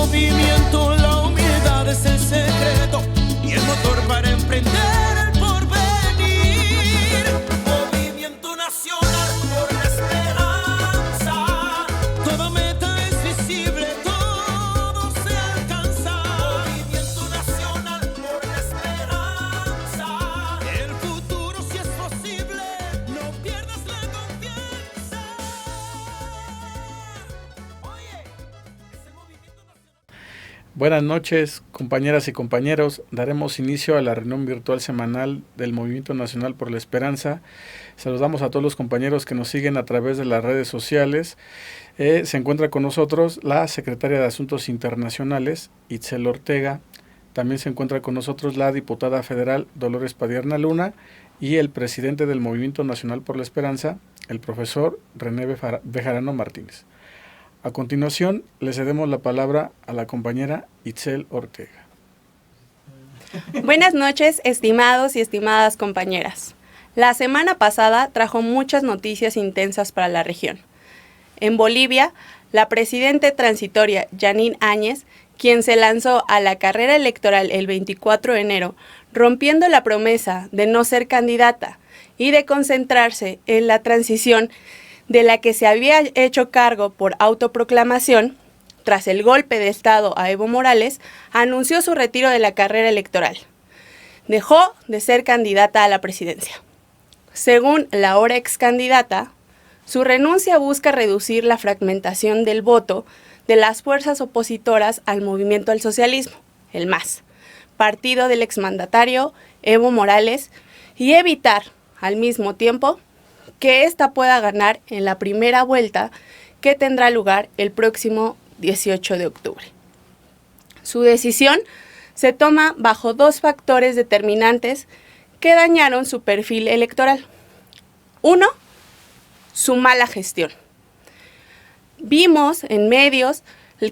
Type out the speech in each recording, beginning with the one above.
movimiento, la humildad es el secreto y el motor para emprender el porvenir. Movimiento nacional por la esperanza. Toda meta es visible, todo se alcanza. Movimiento nacional por la esperanza. El futuro si es posible, no pierdas la confianza. Oye, es el movimiento nacional. Buenas noches, compañeras y compañeros. Daremos inicio a la reunión virtual semanal del Movimiento Nacional por la Esperanza. Saludamos a todos los compañeros que nos siguen a través de las redes sociales. Se encuentra con nosotros la secretaria de Asuntos Internacionales, Itzel Ortega. También se encuentra con nosotros la diputada federal Dolores Padierna Luna y el presidente del Movimiento Nacional por la Esperanza, el profesor René Bejarano Martínez. A continuación, le cedemos la palabra a la compañera Itzel Ortega. Buenas noches, estimados y estimadas compañeras. La semana pasada trajo muchas noticias intensas para la región. En Bolivia, la presidenta transitoria Jeanine Áñez, quien se lanzó a la carrera electoral el 24 de enero, rompiendo la promesa de no ser candidata y de concentrarse en la transición de la que se había hecho cargo por autoproclamación, tras el golpe de Estado a Evo Morales, anunció su retiro de la carrera electoral. Dejó de ser candidata a la presidencia. Según la ahora ex candidata, su renuncia busca reducir la fragmentación del voto de las fuerzas opositoras al movimiento al socialismo, el MAS, partido del exmandatario Evo Morales, y evitar, al mismo tiempo, que ésta pueda ganar en la primera vuelta que tendrá lugar el próximo 18 de octubre. Su decisión se toma bajo dos factores determinantes que dañaron su perfil electoral. Uno, su mala gestión. Vimos en medios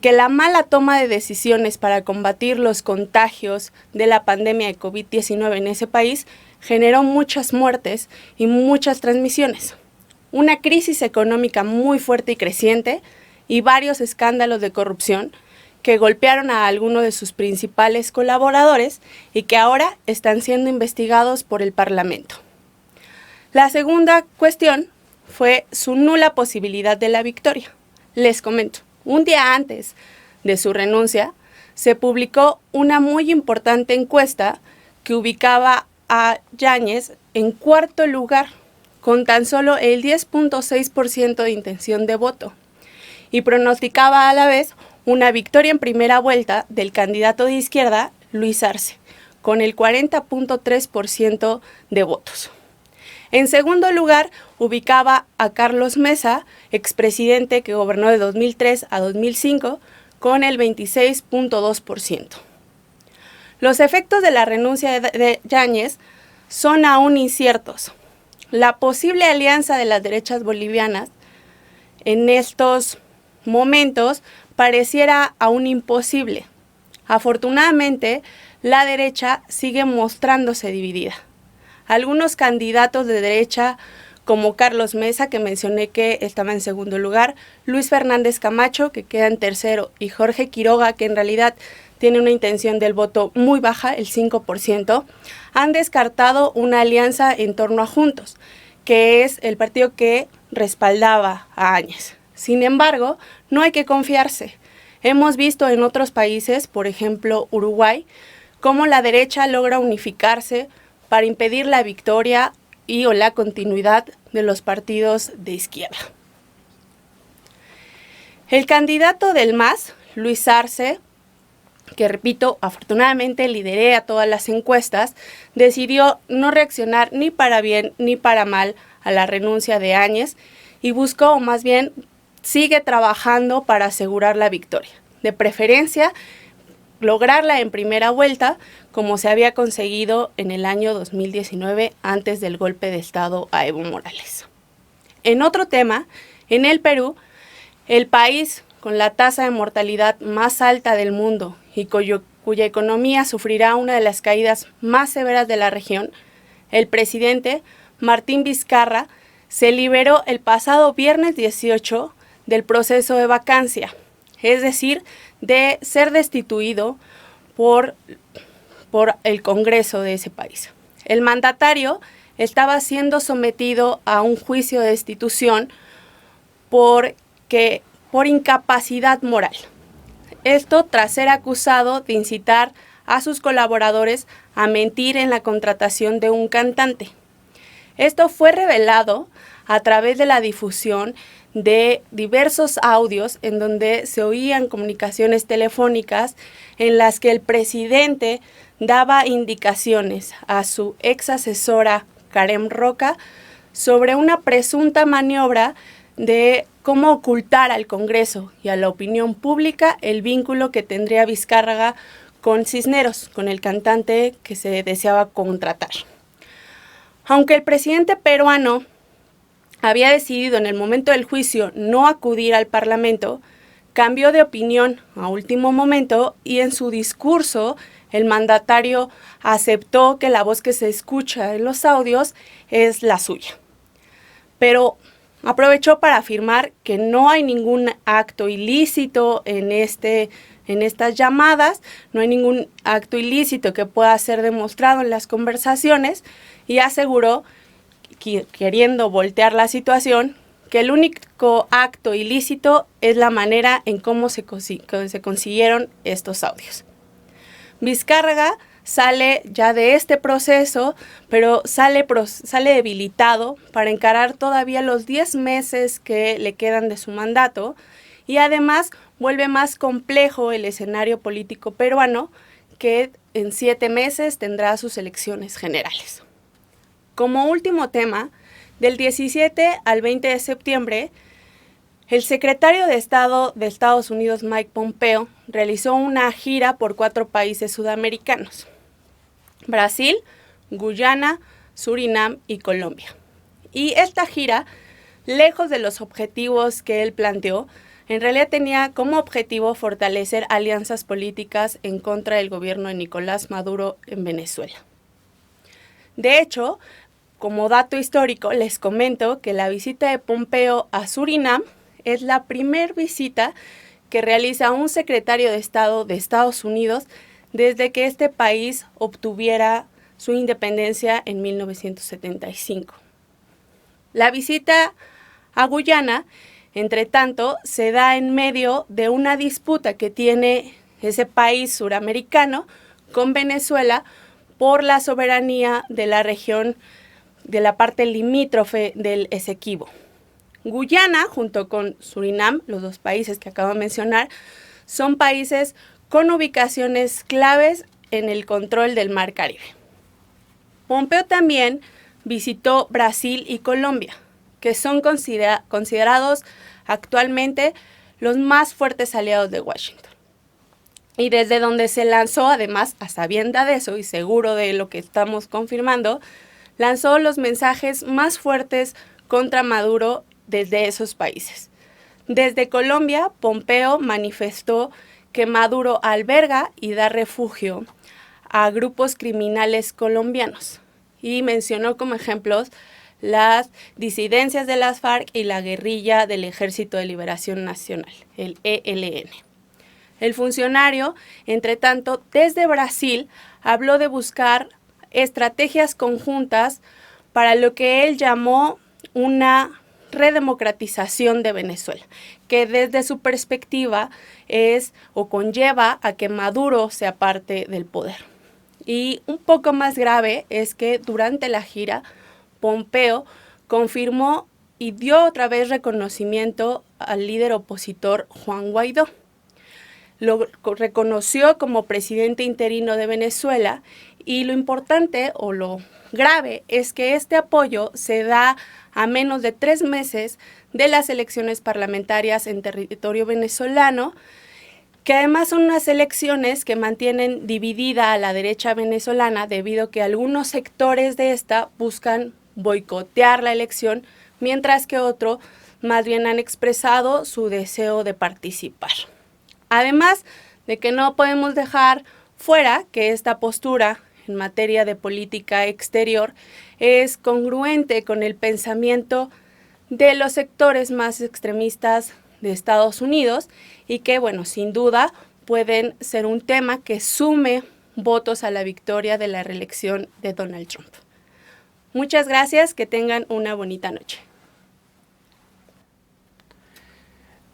que la mala toma de decisiones para combatir los contagios de la pandemia de COVID-19 en ese país generó muchas muertes y muchas transmisiones, una crisis económica muy fuerte y creciente y varios escándalos de corrupción que golpearon a algunos de sus principales colaboradores y que ahora están siendo investigados por el Parlamento. La segunda cuestión fue su nula posibilidad de la victoria. Les comento, un día antes de su renuncia se publicó una muy importante encuesta que ubicaba a Yáñez en cuarto lugar, con tan solo el 10.6% de intención de voto, y pronosticaba a la vez una victoria en primera vuelta del candidato de izquierda, Luis Arce, con el 40.3% de votos. En segundo lugar, ubicaba a Carlos Mesa, expresidente que gobernó de 2003 a 2005, con el 26.2%. Los efectos de la renuncia de Yáñez son aún inciertos. La posible alianza de las derechas bolivianas en estos momentos pareciera aún imposible. Afortunadamente, la derecha sigue mostrándose dividida. Algunos candidatos de derecha, como Carlos Mesa, que mencioné que estaba en segundo lugar, Luis Fernández Camacho, que queda en tercero, y Jorge Quiroga, que en realidad tiene una intención del voto muy baja, el 5%, han descartado una alianza en torno a Juntos, que es el partido que respaldaba a Áñez. Sin embargo, no hay que confiarse. Hemos visto en otros países, por ejemplo Uruguay, cómo la derecha logra unificarse para impedir la victoria y o la continuidad de los partidos de izquierda. El candidato del MAS, Luis Arce, que repito, afortunadamente liderea todas las encuestas, decidió no reaccionar ni para bien ni para mal a la renuncia de Áñez y buscó, o más bien, sigue trabajando para asegurar la victoria. De preferencia, lograrla en primera vuelta, como se había conseguido en el año 2019, antes del golpe de Estado a Evo Morales. En otro tema, en el Perú, el país con la tasa de mortalidad más alta del mundo y cuya economía sufrirá una de las caídas más severas de la región, el presidente Martín Vizcarra se liberó el pasado viernes 18 del proceso de vacancia, es decir, de ser destituido por el Congreso de ese país. El mandatario estaba siendo sometido a un juicio de destitución por incapacidad moral. Esto tras ser acusado de incitar a sus colaboradores a mentir en la contratación de un cantante. Esto fue revelado a través de la difusión de diversos audios en donde se oían comunicaciones telefónicas en las que el presidente daba indicaciones a su ex asesora Karen Roca sobre una presunta maniobra de cómo ocultar al Congreso y a la opinión pública el vínculo que tendría Vizcárraga con Cisneros, con el cantante que se deseaba contratar. Aunque el presidente peruano había decidido en el momento del juicio no acudir al Parlamento, cambió de opinión a último momento y en su discurso el mandatario aceptó que la voz que se escucha en los audios es la suya. Pero aprovechó para afirmar que no hay ningún acto ilícito en estas llamadas, no hay ningún acto ilícito que pueda ser demostrado en las conversaciones y aseguró, queriendo voltear la situación, que el único acto ilícito es la manera en cómo se consiguieron estos audios. Vizcárraga sale ya de este proceso, pero sale debilitado para encarar todavía los 10 meses que le quedan de su mandato y además vuelve más complejo el escenario político peruano que en 7 meses tendrá sus elecciones generales. Como último tema, del 17 al 20 de septiembre, el secretario de Estado de Estados Unidos, Mike Pompeo, realizó una gira por 4 países sudamericanos: Brasil, Guyana, Surinam y Colombia. Y esta gira, lejos de los objetivos que él planteó, en realidad tenía como objetivo fortalecer alianzas políticas en contra del gobierno de Nicolás Maduro en Venezuela. De hecho, como dato histórico, les comento que la visita de Pompeo a Surinam es la primera visita que realiza un secretario de Estado de Estados Unidos desde que este país obtuviera su independencia en 1975. La visita a Guyana, entre tanto, se da en medio de una disputa que tiene ese país suramericano con Venezuela por la soberanía de la región de la parte limítrofe del Esequibo. Guyana, junto con Surinam, los 2 países que acabo de mencionar, son países con ubicaciones claves en el control del Mar Caribe. Pompeo también visitó Brasil y Colombia, que son considerados actualmente los más fuertes aliados de Washington. Y desde donde se lanzó, además, a sabienda de eso y seguro de lo que estamos confirmando, lanzó los mensajes más fuertes contra Maduro desde esos países. Desde Colombia, Pompeo manifestó que Maduro alberga y da refugio a grupos criminales colombianos y mencionó como ejemplos las disidencias de las FARC y la guerrilla del Ejército de Liberación Nacional, el ELN. El funcionario, entre tanto, desde Brasil habló de buscar estrategias conjuntas para lo que él llamó una redemocratización de Venezuela, que desde su perspectiva es o conlleva a que Maduro sea parte del poder. Y un poco más grave es que durante la gira, Pompeo confirmó y dio otra vez reconocimiento al líder opositor Juan Guaidó. Lo reconoció como presidente interino de Venezuela y lo importante o lo grave es que este apoyo se da a menos de 3 meses de las elecciones parlamentarias en territorio venezolano, que además son unas elecciones que mantienen dividida a la derecha venezolana debido a que algunos sectores de esta buscan boicotear la elección, mientras que otros más bien han expresado su deseo de participar. Además de que no podemos dejar fuera que esta postura en materia de política exterior es congruente con el pensamiento de los sectores más extremistas de Estados Unidos y que, bueno, sin duda pueden ser un tema que sume votos a la victoria de la reelección de Donald Trump. Muchas gracias, que tengan una bonita noche.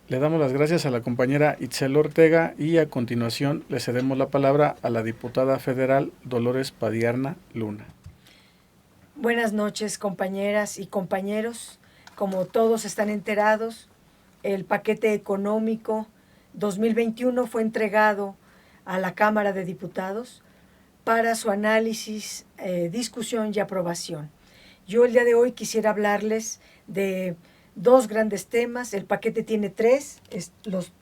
Le damos las gracias a la compañera Itzel Ortega y a continuación le cedemos la palabra a la diputada federal Dolores Padierna Luna. Buenas noches, compañeras y compañeros. Como todos están enterados, el paquete económico 2021 fue entregado a la Cámara de Diputados para su análisis, discusión y aprobación. Yo el día de hoy quisiera hablarles de dos grandes temas. El paquete tiene tres,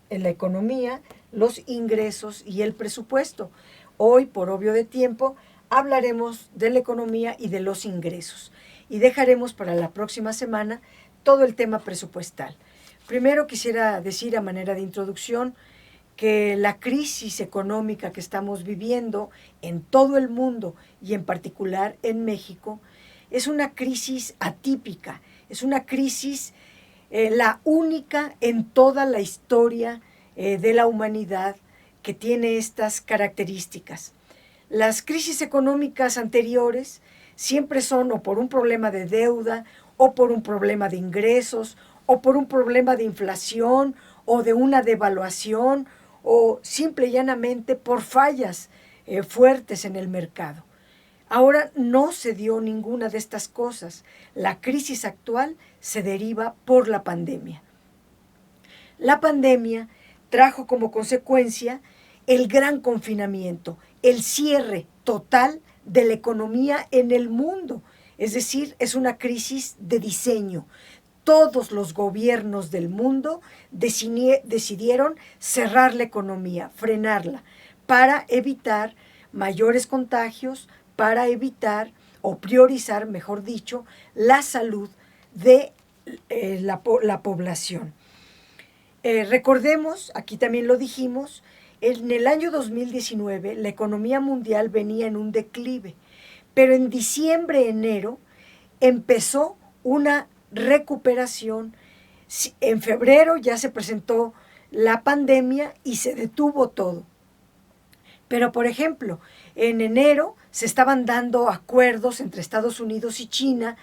en la economía, los ingresos y el presupuesto. Hoy, por obvio de tiempo, hablaremos de la economía y de los ingresos. Y dejaremos para la próxima semana todo el tema presupuestal. Primero quisiera decir a manera de introducción que la crisis económica que estamos viviendo en todo el mundo y en particular en México es una crisis atípica, es una crisis la única en toda la historia de la humanidad que tiene estas características. Las crisis económicas anteriores siempre son o por un problema de deuda, o por un problema de ingresos, o por un problema de inflación, o de una devaluación, o simple y llanamente por fallas fuertes en el mercado. Ahora no se dio ninguna de estas cosas. La crisis actual se deriva por la pandemia. La pandemia trajo como consecuencia el gran confinamiento, el cierre total de la economía en el mundo. Es decir, es una crisis de diseño. Todos los gobiernos del mundo decidieron cerrar la economía, frenarla, para evitar mayores contagios, para evitar o priorizar, mejor dicho, la salud de la población. Recordemos, aquí también lo dijimos, en el año 2019 la economía mundial venía en un declive, pero en diciembre, enero, empezó una recuperación. En febrero ya se presentó la pandemia y se detuvo todo. Pero, por ejemplo, en enero se estaban dando acuerdos entre Estados Unidos y China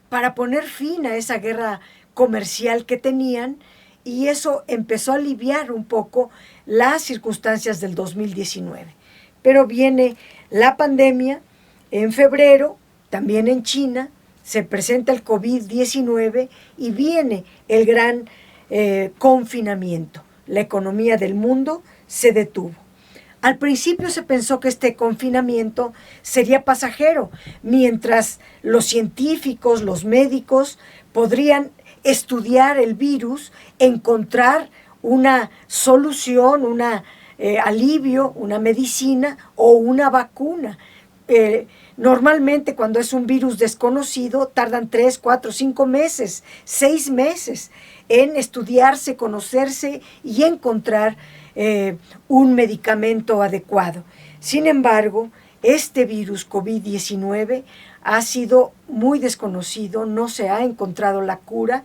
para poner fin a esa guerra comercial que tenían, y eso empezó a aliviar un poco las circunstancias del 2019. Pero viene la pandemia. En febrero, también en China, se presenta el COVID-19 y viene el gran confinamiento. La economía del mundo se detuvo. Al principio se pensó que este confinamiento sería pasajero, mientras los científicos, los médicos, podrían estudiar el virus, encontrar una solución, un alivio, una medicina o una vacuna. Normalmente cuando es un virus desconocido tardan 3, 4, 5 meses, 6 meses en estudiarse, conocerse y encontrar un medicamento adecuado. Sin embargo, este virus COVID-19 ha sido muy desconocido, no se ha encontrado la cura,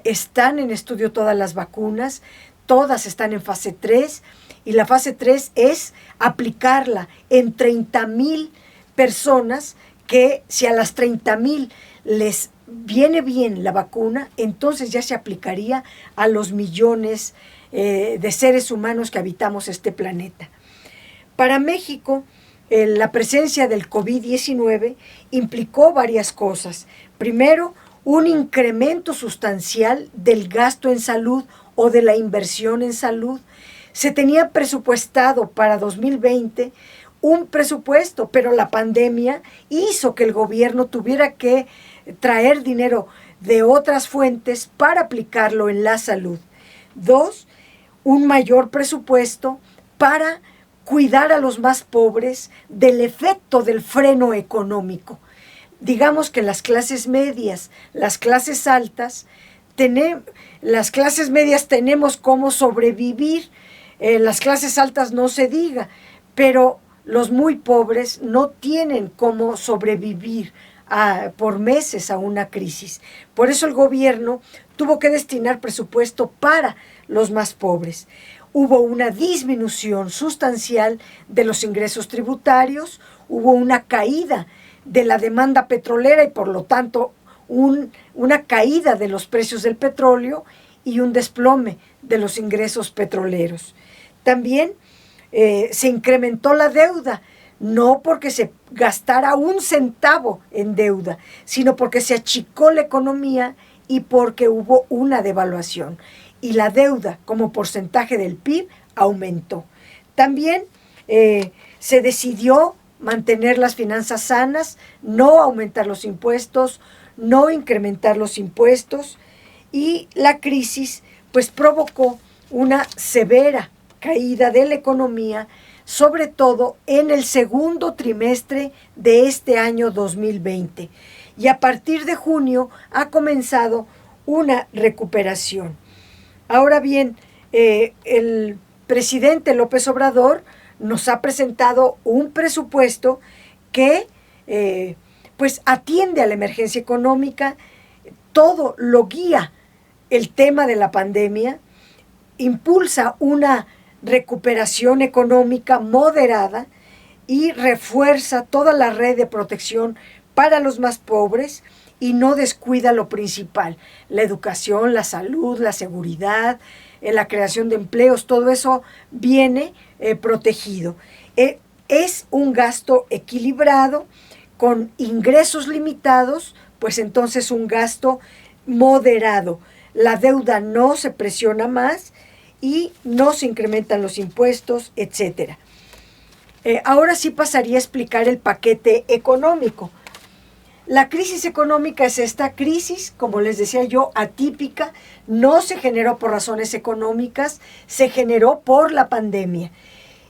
están en estudio todas las vacunas, todas están en fase 3, y la fase 3 es aplicarla en 30,000 personas, que si a las 30,000 les viene bien la vacuna, entonces ya se aplicaría a los millones de seres humanos que habitamos este planeta. Para México, la presencia del COVID-19 implicó varias cosas. Primero, un incremento sustancial del gasto en salud o de la inversión en salud. Se tenía presupuestado para 2020 un presupuesto, pero la pandemia hizo que el gobierno tuviera que traer dinero de otras fuentes para aplicarlo en la salud. 2, un mayor presupuesto para cuidar a los más pobres del efecto del freno económico. Digamos que las clases medias, las clases altas, las clases medias tenemos cómo sobrevivir, las clases altas no se diga, pero los muy pobres no tienen cómo sobrevivir por meses a una crisis. Por eso el gobierno tuvo que destinar presupuesto para los más pobres. hubo una disminución sustancial de los ingresos tributarios, hubo una caída de la demanda petrolera y por lo tanto una caída de los precios del petróleo y un desplome de los ingresos petroleros. También se incrementó la deuda, no porque se gastara un centavo en deuda, sino porque se achicó la economía y porque hubo una devaluación. Y la deuda como porcentaje del PIB aumentó. También se decidió mantener las finanzas sanas, no aumentar los impuestos, no incrementar los impuestos, y la crisis pues provocó una severa caída de la economía, sobre todo en el segundo trimestre de este año 2020. Y a partir de junio ha comenzado una recuperación. Ahora bien, el presidente López Obrador nos ha presentado un presupuesto que pues atiende a la emergencia económica, todo lo guía el tema de la pandemia, impulsa una recuperación económica moderada y refuerza toda la red de protección para los más pobres y no descuida lo principal, la educación, la salud, la seguridad, la creación de empleos, todo eso viene protegido. Es un gasto equilibrado, con ingresos limitados, pues entonces un gasto moderado. La deuda no se presiona más y no se incrementan los impuestos, etc. Ahora sí pasaría a explicar el paquete económico. La crisis económica es esta crisis, como les decía yo, atípica, no se generó por razones económicas, se generó por la pandemia.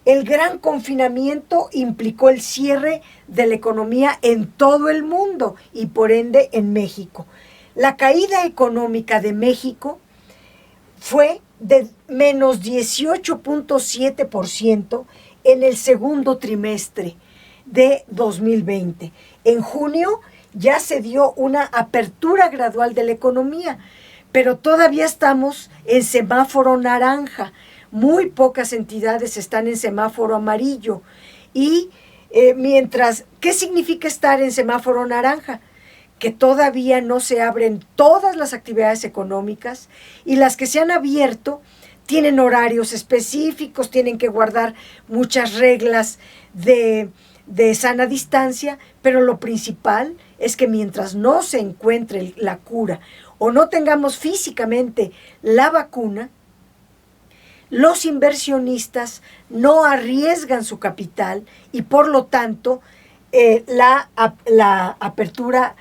El gran confinamiento implicó el cierre de la economía en todo el mundo y por ende en México. La caída económica de México fue de menos 18.7% en el segundo trimestre de 2020. En junio ya se dio una apertura gradual de la economía, pero todavía estamos en semáforo naranja. Muy pocas entidades están en semáforo amarillo. Y ¿qué significa estar en semáforo naranja? Que todavía no se abren todas las actividades económicas y las que se han abierto tienen horarios específicos, tienen que guardar muchas reglas de sana distancia, pero lo principal es que mientras no se encuentre la cura o no tengamos físicamente la vacuna, los inversionistas no arriesgan su capital y por lo tanto la apertura,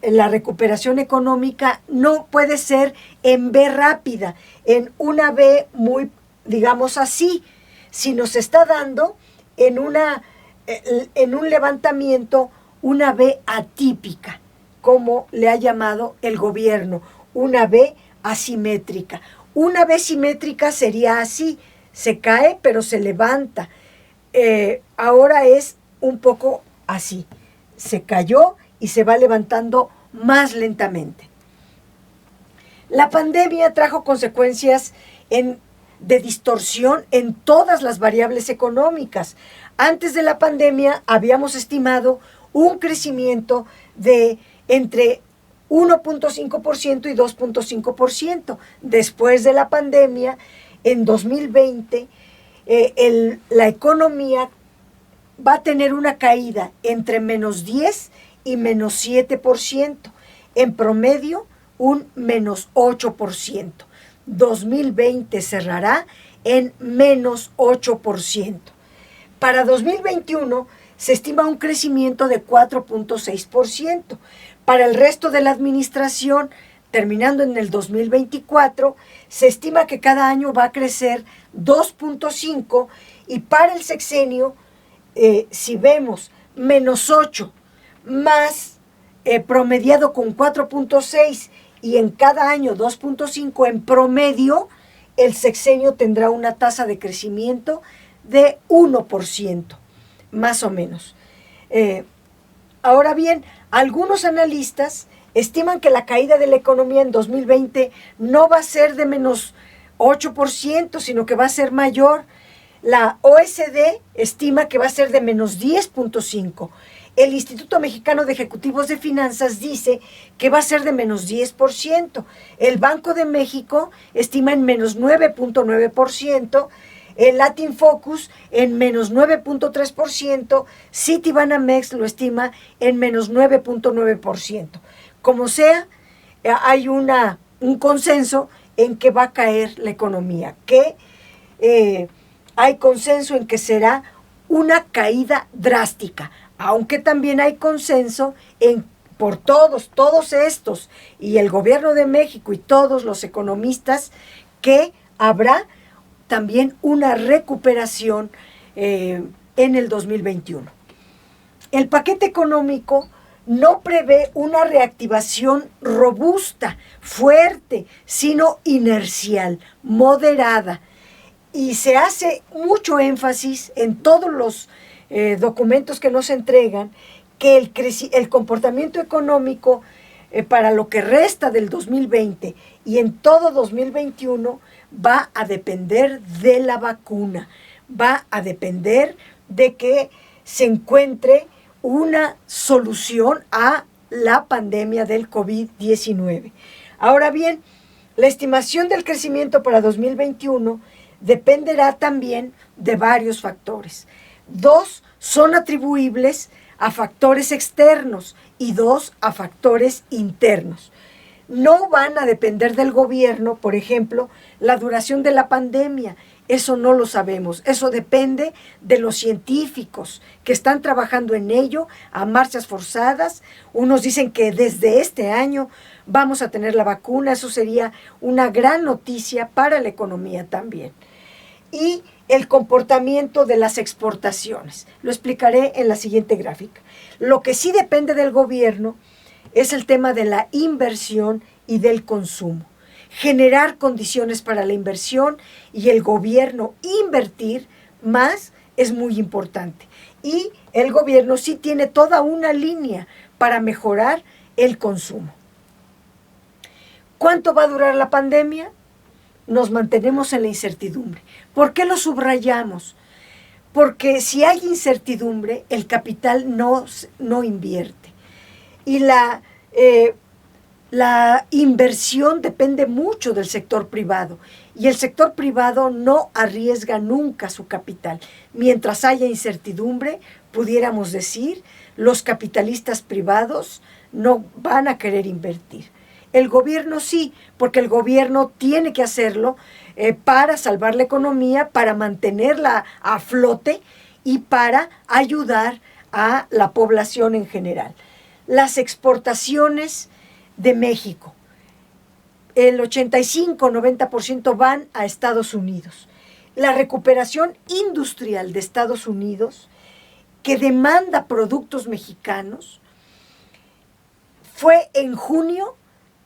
la recuperación económica no puede ser en V rápida, en una V muy, digamos así, sino se está dando en un levantamiento, una V atípica, como le ha llamado el gobierno, una V asimétrica. Una V simétrica sería así, se cae pero se levanta. Ahora es un poco así, se cayó y se va levantando más lentamente. La pandemia trajo consecuencias de distorsión en todas las variables económicas. Antes de la pandemia habíamos estimado un crecimiento de entre 1.5% y 2.5%. Después de la pandemia, en 2020, la economía va a tener una caída entre menos 10 y menos 7%. En promedio, un menos 8%. 2020 cerrará en menos 8%. Para 2021 se estima un crecimiento de 4.6%. Para el resto de la administración, terminando en el 2024, se estima que cada año va a crecer 2.5% y para el sexenio, si vemos menos 8 más promediado con 4.6 y en cada año 2.5 en promedio, el sexenio tendrá una tasa de crecimiento de 1%, más o menos. Ahora bien, algunos analistas estiman que la caída de la economía en 2020 no va a ser de menos 8%, sino que va a ser mayor. La OECD estima que va a ser de menos 10.5%. El Instituto Mexicano de Ejecutivos de Finanzas dice que va a ser de menos 10%. El Banco de México estima en menos 9.9%. El Latin Focus en menos 9.3%. Citibanamex lo estima en menos 9.9%. Como sea, hay un consenso en que va a caer la economía, que hay consenso en que será una caída drástica, aunque también hay consenso por todos estos, y el gobierno de México y todos los economistas, que habrá también una recuperación en el 2021. El paquete económico no prevé una reactivación robusta, fuerte, sino inercial, moderada. Y se hace mucho énfasis en todos los documentos que nos entregan que el comportamiento económico para lo que resta del 2020 y en todo 2021 va a depender de la vacuna, va a depender de que se encuentre una solución a la pandemia del COVID-19. Ahora bien, la estimación del crecimiento para 2021 dependerá también de varios factores. 2 son atribuibles a factores externos y 2 a factores internos. No van a depender del gobierno, por ejemplo, la duración de la pandemia. Eso no lo sabemos. Eso depende de los científicos que están trabajando en ello a marchas forzadas. Unos dicen que desde este año vamos a tener la vacuna. Eso sería una gran noticia para la economía también. Y el comportamiento de las exportaciones. Lo explicaré en la siguiente gráfica. Lo que sí depende del gobierno es el tema de la inversión y del consumo. Generar condiciones para la inversión y el gobierno invertir más es muy importante. Y el gobierno sí tiene toda una línea para mejorar el consumo. ¿Cuánto va a durar la pandemia? Nos mantenemos en la incertidumbre. ¿Por qué lo subrayamos? Porque si hay incertidumbre, el capital no invierte. Y la inversión depende mucho del sector privado. Y el sector privado no arriesga nunca su capital. Mientras haya incertidumbre, pudiéramos decir, los capitalistas privados no van a querer invertir. El gobierno sí, porque el gobierno tiene que hacerlo para salvar la economía, para mantenerla a flote y para ayudar a la población en general. Las exportaciones de México, el 85-90% van a Estados Unidos. La recuperación industrial de Estados Unidos, que demanda productos mexicanos, fue en junio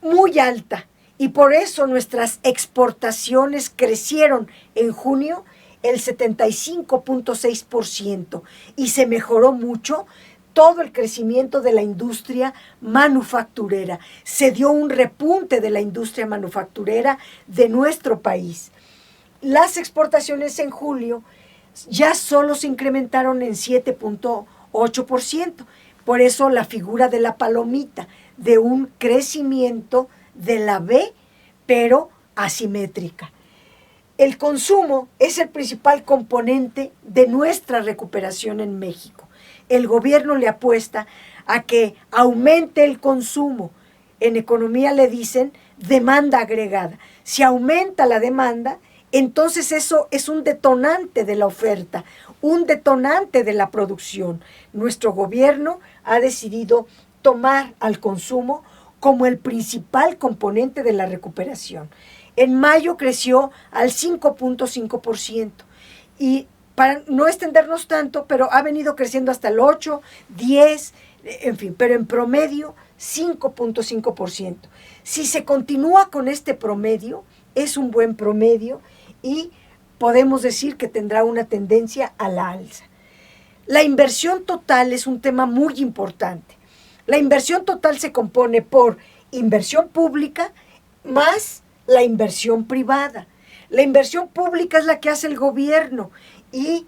muy alta y por eso nuestras exportaciones crecieron en junio el 75.6% y se mejoró mucho todo el crecimiento de la industria manufacturera. Se dio un repunte de la industria manufacturera de nuestro país. Las exportaciones en julio ya solo se incrementaron en 7.8%. Por eso la figura de la palomita, de un crecimiento de la V, pero asimétrica. El consumo es el principal componente de nuestra recuperación en México. El gobierno le apuesta a que aumente el consumo. En economía le dicen demanda agregada. Si aumenta la demanda, entonces eso es un detonante de la oferta, un detonante de la producción. Nuestro gobierno ha decidido tomar al consumo como el principal componente de la recuperación. En mayo creció al 5.5% y para no extendernos tanto, pero ha venido creciendo hasta el 8, 10, en fin, pero en promedio 5.5%. Si se continúa con este promedio, es un buen promedio y podemos decir que tendrá una tendencia a la alza. La inversión total es un tema muy importante. La inversión total se compone por inversión pública más la inversión privada. La inversión pública es la que hace el gobierno y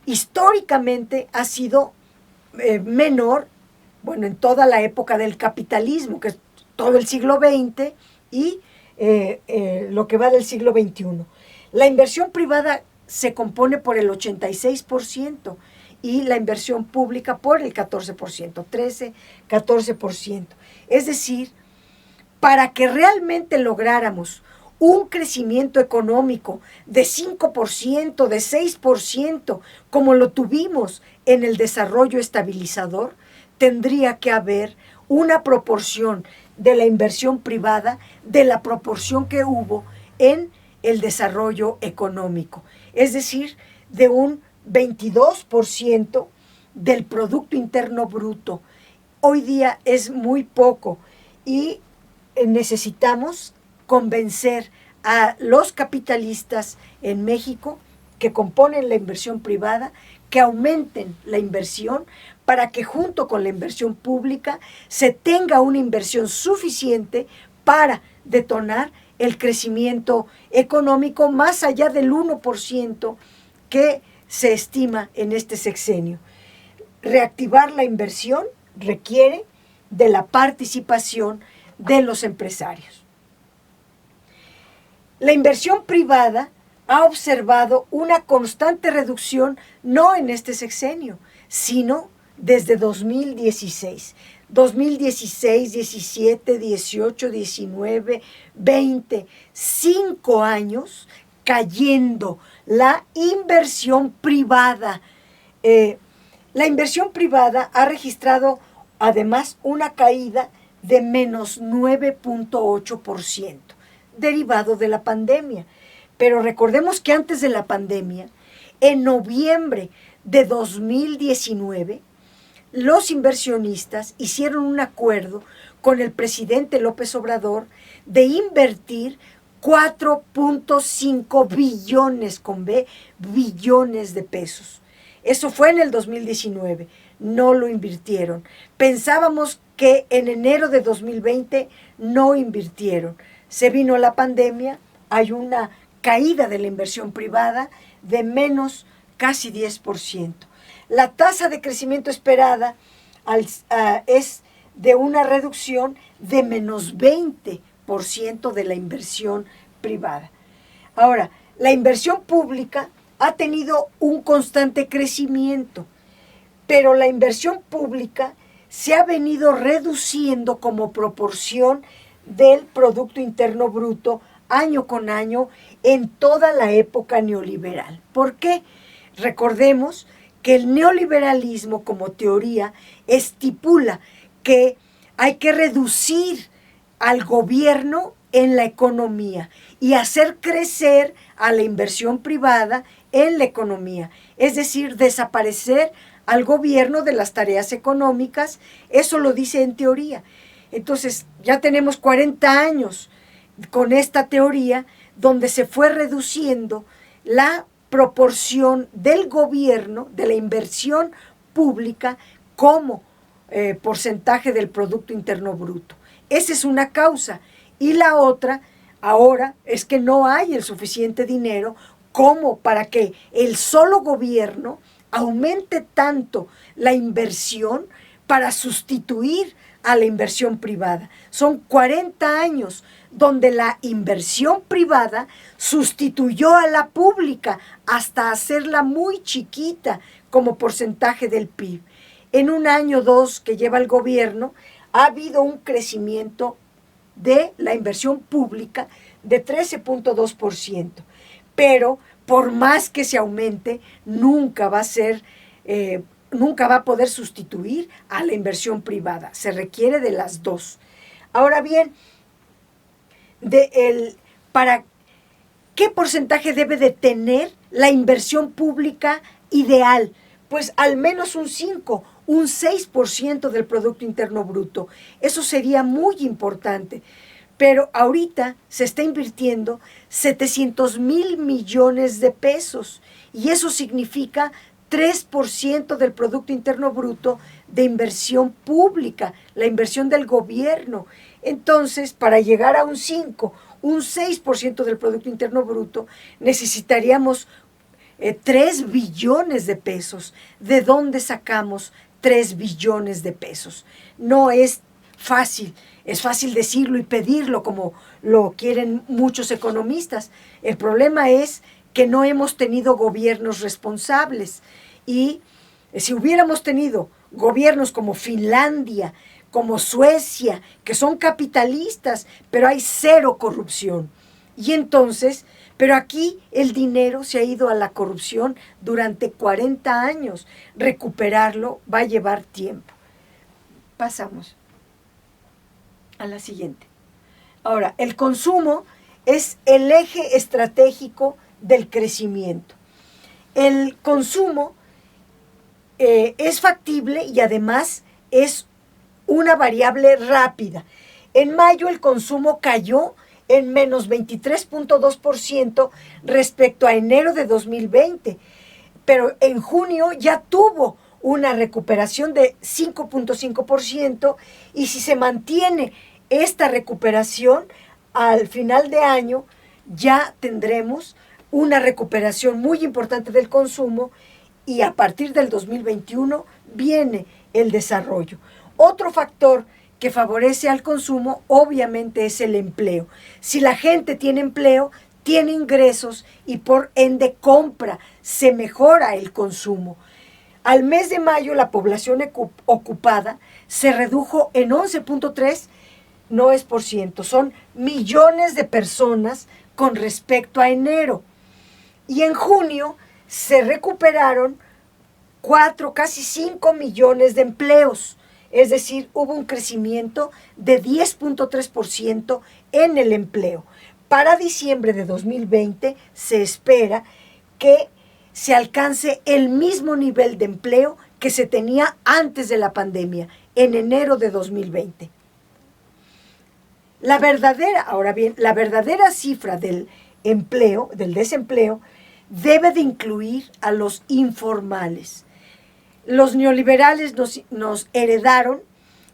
históricamente ha sido menor, bueno, en toda la época del capitalismo, que es todo el siglo XX y lo que va del siglo XXI. La inversión privada se compone por el 86% y la inversión pública por el 14%, 13, 14%. Es decir, para que realmente lográramos un crecimiento económico de 5%, de 6%, como lo tuvimos en el desarrollo estabilizador, tendría que haber una proporción de la inversión privada de la proporción que hubo en el desarrollo económico. Es decir, de un 22% del Producto Interno Bruto. Hoy día es muy poco y necesitamos convencer a los capitalistas en México que componen la inversión privada que aumenten la inversión para que junto con la inversión pública se tenga una inversión suficiente para detonar el crecimiento económico más allá del 1% que se estima en este sexenio. Reactivar la inversión requiere de la participación de los empresarios. La inversión privada ha observado una constante reducción, no en este sexenio, sino desde 2016. 2016, 17, 18, 19, 20, 5 años cayendo la inversión privada. La inversión privada ha registrado además una caída de menos 9.8%, derivado de la pandemia. Pero recordemos que antes de la pandemia, en noviembre de 2019, los inversionistas hicieron un acuerdo con el presidente López Obrador de invertir 4.5 billones, con B, billones de pesos. Eso fue en el 2019, no lo invirtieron. Pensábamos que en enero de 2020 no invirtieron. Se vino la pandemia, hay una caída de la inversión privada de menos casi 10%. La tasa de crecimiento esperada es de una reducción de menos 20% de la inversión privada. Ahora, la inversión pública ha tenido un constante crecimiento, pero la inversión pública se ha venido reduciendo como proporción del Producto Interno Bruto año con año en toda la época neoliberal. ¿Por qué? Recordemos que el neoliberalismo como teoría estipula que hay que reducir al gobierno en la economía y hacer crecer a la inversión privada en la economía. Es decir, desaparecer al gobierno de las tareas económicas, eso lo dice en teoría. Entonces, ya tenemos 40 años con esta teoría donde se fue reduciendo la proporción del gobierno, de la inversión pública como porcentaje del Producto Interno Bruto. Esa es una causa. Y la otra, ahora, es que no hay el suficiente dinero como para que el solo gobierno aumente tanto la inversión para sustituir a la inversión privada. Son 40 años donde la inversión privada sustituyó a la pública hasta hacerla muy chiquita como porcentaje del PIB. En un año o dos que lleva el gobierno, ha habido un crecimiento de la inversión pública de 13.2%. Pero por más que se aumente, nunca va a poder sustituir a la inversión privada. Se requiere de las dos. Ahora bien, ¿para qué porcentaje debe de tener la inversión pública ideal? Pues al menos un 6% del Producto Interno Bruto. Eso sería muy importante. Pero ahorita se está invirtiendo 700,000 millones de pesos y eso significa 3% del Producto Interno Bruto de inversión pública, la inversión del gobierno. Entonces, para llegar a un 5, un 6% del Producto Interno Bruto, necesitaríamos 3 billones de pesos. ¿De dónde sacamos 3 billones de pesos? No es fácil. Es fácil decirlo y pedirlo como lo quieren muchos economistas. El problema es que no hemos tenido gobiernos responsables. Y si hubiéramos tenido gobiernos como Finlandia, como Suecia, que son capitalistas, pero hay cero corrupción. Y entonces, pero aquí el dinero se ha ido a la corrupción durante 40 años. Recuperarlo va a llevar tiempo. Pasamos a la siguiente. Ahora, el consumo es el eje estratégico del crecimiento. El consumo es factible y además es una variable rápida. En mayo el consumo cayó en menos 23.2% respecto a enero de 2020, pero en junio ya tuvo una recuperación de 5.5% y si se mantiene esta recuperación, al final de año ya tendremos una recuperación muy importante del consumo y a partir del 2021 viene el desarrollo. Otro factor que favorece al consumo obviamente es el empleo. Si la gente tiene empleo, tiene ingresos y por ende compra, se mejora el consumo. Al mes de mayo la población ocupada se redujo en 11.3%, no es por ciento, son millones de personas con respecto a enero. Y en junio se recuperaron 4, casi 5 millones de empleos. Es decir, hubo un crecimiento de 10.3% en el empleo. Para diciembre de 2020 se espera que se alcance el mismo nivel de empleo que se tenía antes de la pandemia, en enero de 2020. La verdadera cifra del empleo, del desempleo, debe de incluir a los informales. Los neoliberales nos heredaron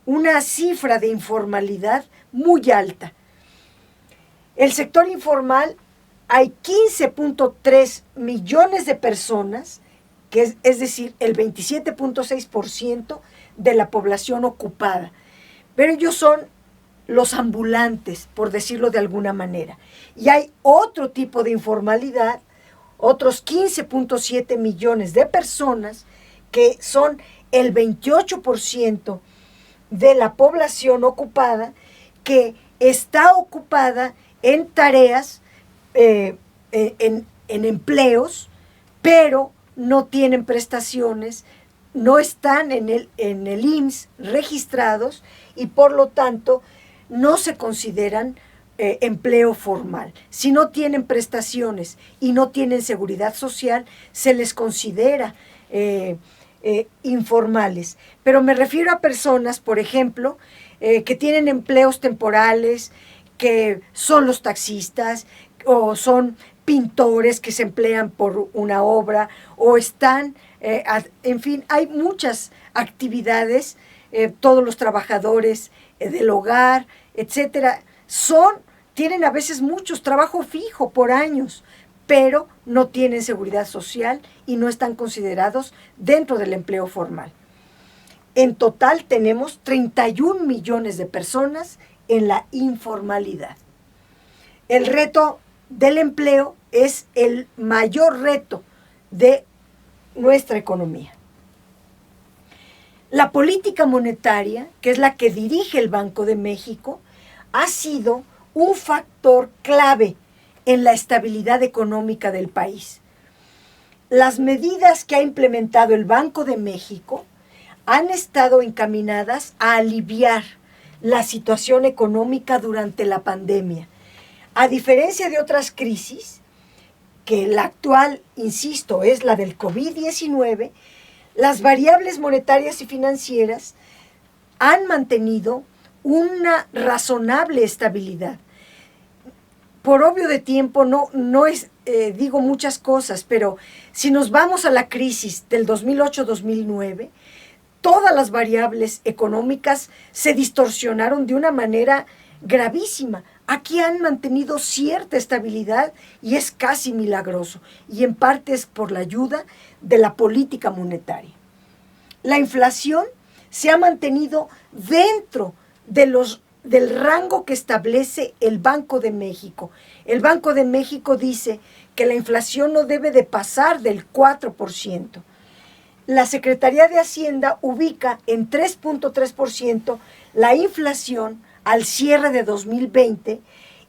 una cifra de informalidad muy alta. El sector informal, hay 15.3 millones de personas, que es decir, el 27.6% de la población ocupada. Pero ellos son los ambulantes, por decirlo de alguna manera. Y hay otro tipo de informalidad, otros 15.7 millones de personas, que son el 28% de la población ocupada, que está ocupada en tareas, en empleos, pero no tienen prestaciones, no están en el IMSS registrados y por lo tanto no se consideran empleo formal. Si no tienen prestaciones y no tienen seguridad social, se les considera informales. Pero me refiero a personas, por ejemplo, que tienen empleos temporales, que son los taxistas o son pintores que se emplean por una obra o están, en fin, hay muchas actividades, todos los trabajadores del hogar, etcétera, tienen a veces muchos trabajo fijo por años, pero no tienen seguridad social y no están considerados dentro del empleo formal. En total tenemos 31 millones de personas en la informalidad. El reto del empleo es el mayor reto de nuestra economía. La política monetaria, que es la que dirige el Banco de México, ha sido un factor clave en la estabilidad económica del país. Las medidas que ha implementado el Banco de México han estado encaminadas a aliviar la situación económica durante la pandemia. A diferencia de otras crisis, que la actual, insisto, es la del COVID-19, las variables monetarias y financieras han mantenido una razonable estabilidad. Por obvio de tiempo no digo muchas cosas, pero si nos vamos a la crisis del 2008-2009, todas las variables económicas se distorsionaron de una manera gravísima. Aquí han mantenido cierta estabilidad y es casi milagroso, y en parte es por la ayuda de la política monetaria. La inflación se ha mantenido dentro del rango que establece el Banco de México. El Banco de México dice que la inflación no debe de pasar del 4%. La Secretaría de Hacienda ubica en 3.3% la inflación al cierre de 2020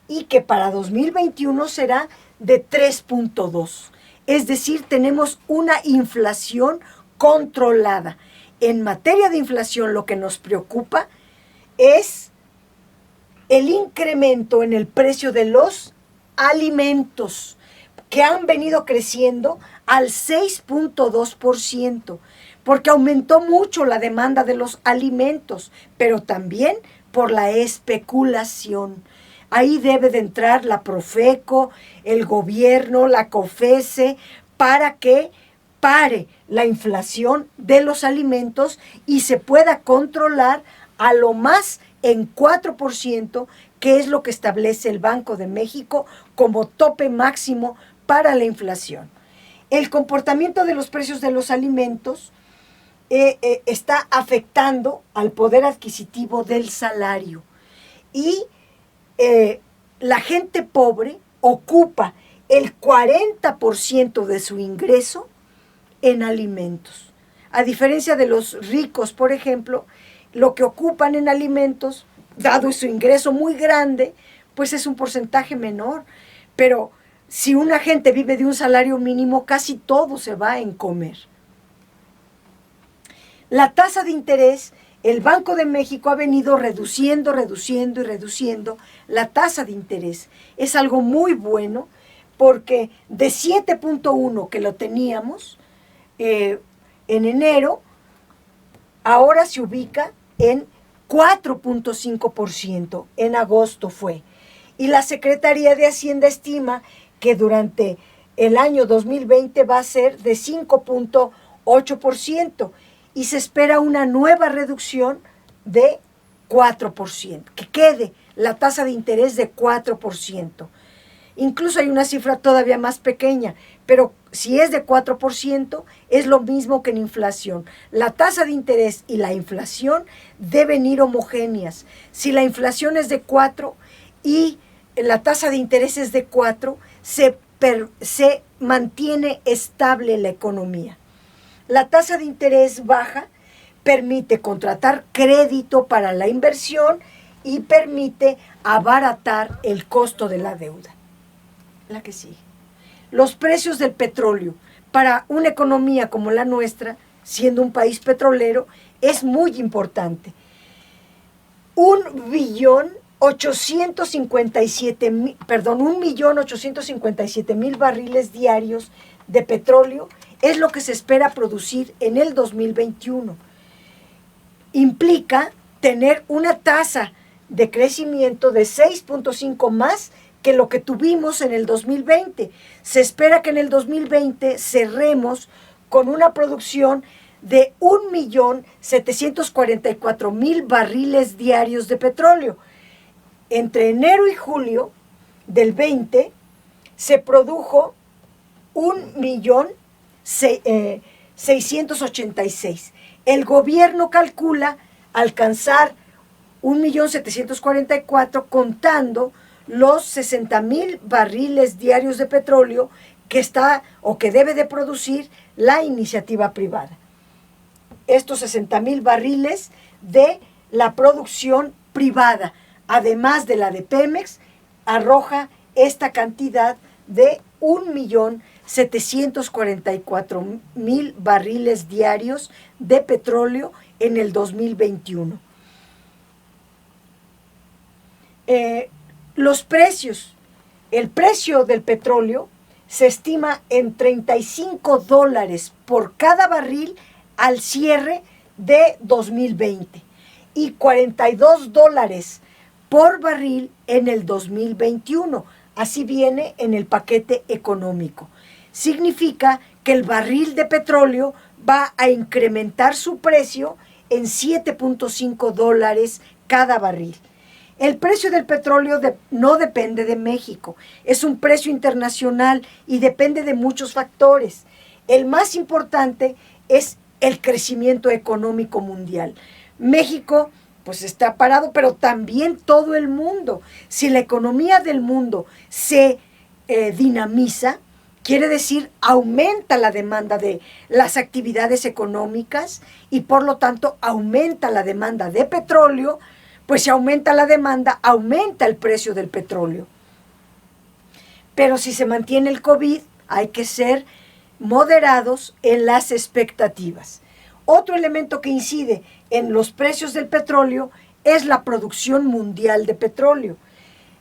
y que para 2021 será de 3.2%. Es decir, tenemos una inflación controlada. En materia de inflación, lo que nos preocupa es el incremento en el precio de los alimentos, que han venido creciendo al 6.2%, porque aumentó mucho la demanda de los alimentos, pero también por la especulación. Ahí debe de entrar la Profeco, el gobierno, la COFECE, para que pare la inflación de los alimentos y se pueda controlar a lo más en 4%, que es lo que establece el Banco de México como tope máximo para la inflación. El comportamiento de los precios de los alimentos está afectando al poder adquisitivo del salario y la gente pobre ocupa el 40% de su ingreso en alimentos. A diferencia de los ricos, por ejemplo, lo que ocupan en alimentos, dado su ingreso muy grande, pues es un porcentaje menor. Pero si una gente vive de un salario mínimo, casi todo se va en comer. La tasa de interés, el Banco de México ha venido reduciendo la tasa de interés. Es algo muy bueno porque de 7.1 que lo teníamos en enero, ahora se ubica en 4.5%, en agosto fue. Y la Secretaría de Hacienda estima que durante el año 2020 va a ser de 5.8% y se espera una nueva reducción de 4%, que quede la tasa de interés de 4%. Incluso hay una cifra todavía más pequeña, pero si es de 4%, es lo mismo que en inflación. La tasa de interés y la inflación deben ir homogéneas. Si la inflación es de 4 y la tasa de interés es de 4, se mantiene estable la economía. La tasa de interés baja permite contratar crédito para la inversión y permite abaratar el costo de la deuda. La que sigue. Los precios del petróleo para una economía como la nuestra, siendo un país petrolero, es muy importante. 1.857.000 barriles diarios de petróleo es lo que se espera producir en el 2021. Implica tener una tasa de crecimiento de 6.5 más que lo que tuvimos en el 2020. Se espera que en el 2020 cerremos con una producción de 1.744.000 barriles diarios de petróleo. Entre enero y julio del 20 se produjo 1.686.000. El gobierno calcula alcanzar 1.744.000 contando los 60.000 barriles diarios de petróleo que está o que debe de producir la iniciativa privada. Estos 60.000 barriles de la producción privada, además de la de Pemex, arroja esta cantidad de 1.744.000 barriles diarios de petróleo en el 2021. Los precios, el precio del petróleo se estima en $35 por cada barril al cierre de 2020 y $42 por barril en el 2021. Así viene en el paquete económico. Significa que el barril de petróleo va a incrementar su precio en $7.5 cada barril. El precio del petróleo no depende de México, es un precio internacional y depende de muchos factores. El más importante es el crecimiento económico mundial. México pues está parado, pero también todo el mundo. Si la economía del mundo se dinamiza, quiere decir aumenta la demanda de las actividades económicas y por lo tanto aumenta la demanda de petróleo. Pues si aumenta la demanda, aumenta el precio del petróleo. Pero si se mantiene el COVID, hay que ser moderados en las expectativas. Otro elemento que incide en los precios del petróleo es la producción mundial de petróleo.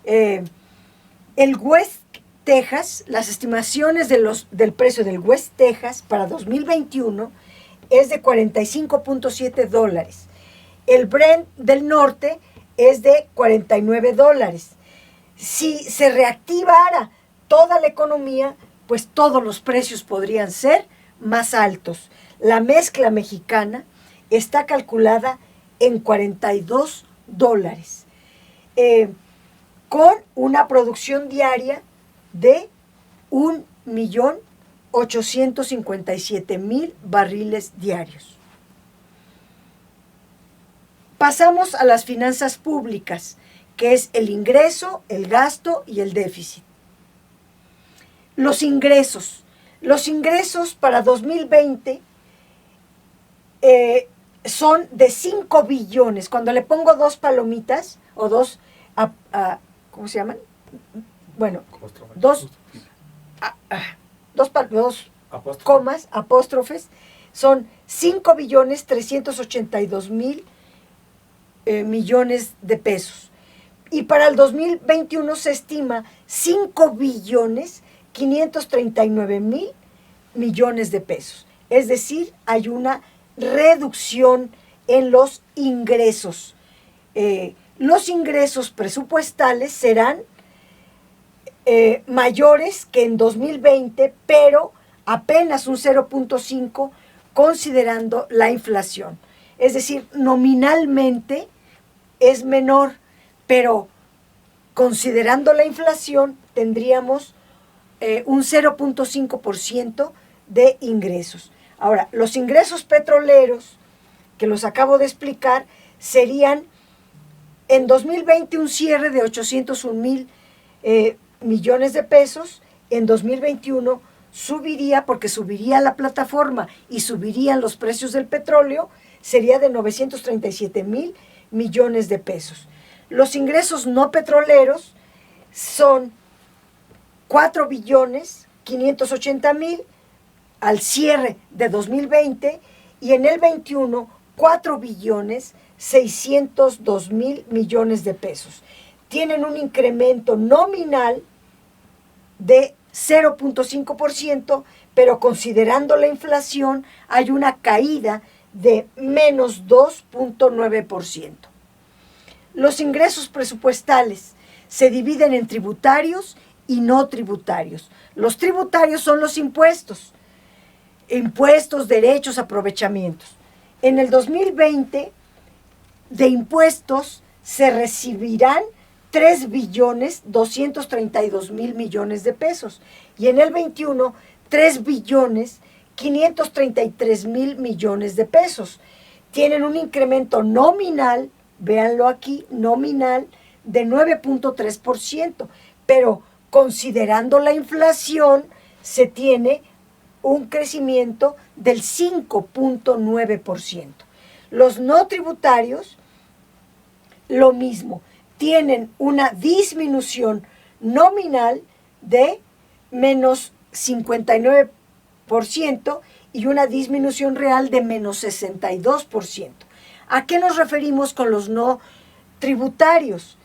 El West Texas, las estimaciones del precio del West Texas para 2021 es de $45.7. El Brent del norte es de $49. Si se reactivara toda la economía, pues todos los precios podrían ser más altos. La mezcla mexicana está calculada en $42, con una producción diaria de 1.857.000 barriles diarios. Pasamos a las finanzas públicas, que es el ingreso, el gasto y el déficit. Los ingresos para 2020 son de 5 billones. Cuando le pongo dos palomitas o dos, ¿cómo se llaman? Bueno, dos comas, apóstrofes, son 5 billones 382 mil millones de pesos. Y para el 2021 se estima 5 billones 539 mil millones de pesos. Es decir, hay una reducción en los ingresos. Los ingresos presupuestales serán mayores que en 2020, pero apenas un 0.5 considerando la inflación. Es decir, nominalmente es menor, pero considerando la inflación tendríamos un 0.5% de ingresos. Ahora, los ingresos petroleros, que los acabo de explicar, serían en 2020 un cierre de 801 mil millones de pesos. En 2021 subiría, porque subiría la plataforma y subirían los precios del petróleo, sería de 937 mil millones de pesos. Los ingresos no petroleros son 4 billones 580 mil al cierre de 2020 y en el 21 4 billones 602 mil millones de pesos. Tienen un incremento nominal de 0.5%, pero considerando la inflación hay una caída de menos 2.9%. Los ingresos presupuestales se dividen en tributarios y no tributarios. Los tributarios son los impuestos, derechos, aprovechamientos. En el 2020, de impuestos se recibirán 3 billones 232 mil millones de pesos y en el 21 3 billones 533 mil millones de pesos. Tienen un incremento nominal, véanlo aquí, nominal de 9.3%, pero considerando la inflación se tiene un crecimiento del 5.9%. Los no tributarios, lo mismo, tienen una disminución nominal de menos 59% y una disminución real de menos 62%. ¿A qué nos referimos con los no tributarios?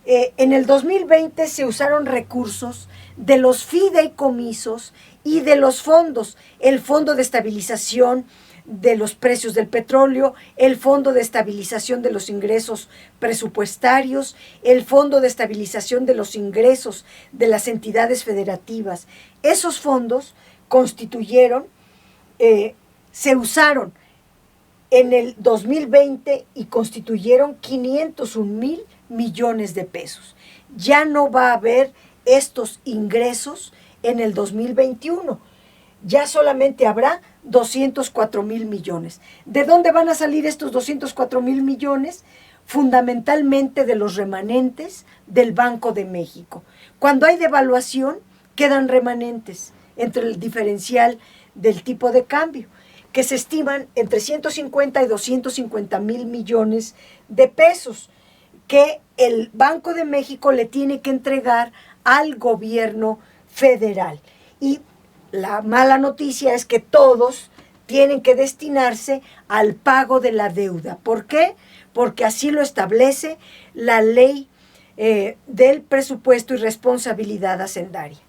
En el 2020 se usaron recursos de los fideicomisos y de los fondos, el Fondo de Estabilización de los Precios del Petróleo, el Fondo de Estabilización de los Ingresos Presupuestarios, el Fondo de Estabilización de los Ingresos de las entidades federativas. Esos fondos se usaron en el 2020 y constituyeron 501 mil millones de pesos. Ya no va a haber estos ingresos en el 2021. Ya solamente habrá 204,000 millones. ¿De dónde van a salir estos 204,000 millones? Fundamentalmente de los remanentes del Banco de México. Cuando hay devaluación, quedan remanentes entre el diferencial del tipo de cambio, que se estiman entre 150 y 250,000 millones de pesos, que el Banco de México le tiene que entregar al gobierno federal. Y la mala noticia es que todos tienen que destinarse al pago de la deuda. ¿Por qué? Porque así lo establece la ley del presupuesto y responsabilidad hacendaria.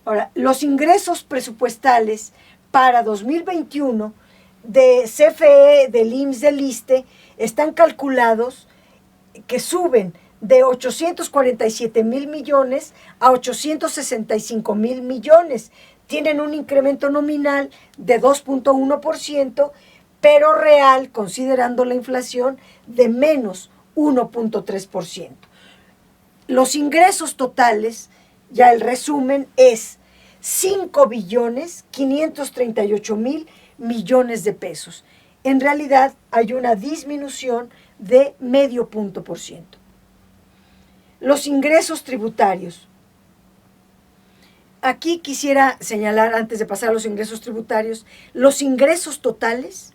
Ahora, los ingresos presupuestales para 2021 de CFE, del IMSS, del ISSSTE, están calculados que suben de 847,000 millones a 865,000 millones. Tienen un incremento nominal de 2.1%, pero real, considerando la inflación, de menos 1.3%. Los ingresos totales, ya el resumen, es 5,538,000 millones de pesos. En realidad hay una disminución de 0.5%. Los ingresos tributarios. Aquí quisiera señalar, antes de pasar a los ingresos tributarios, los ingresos totales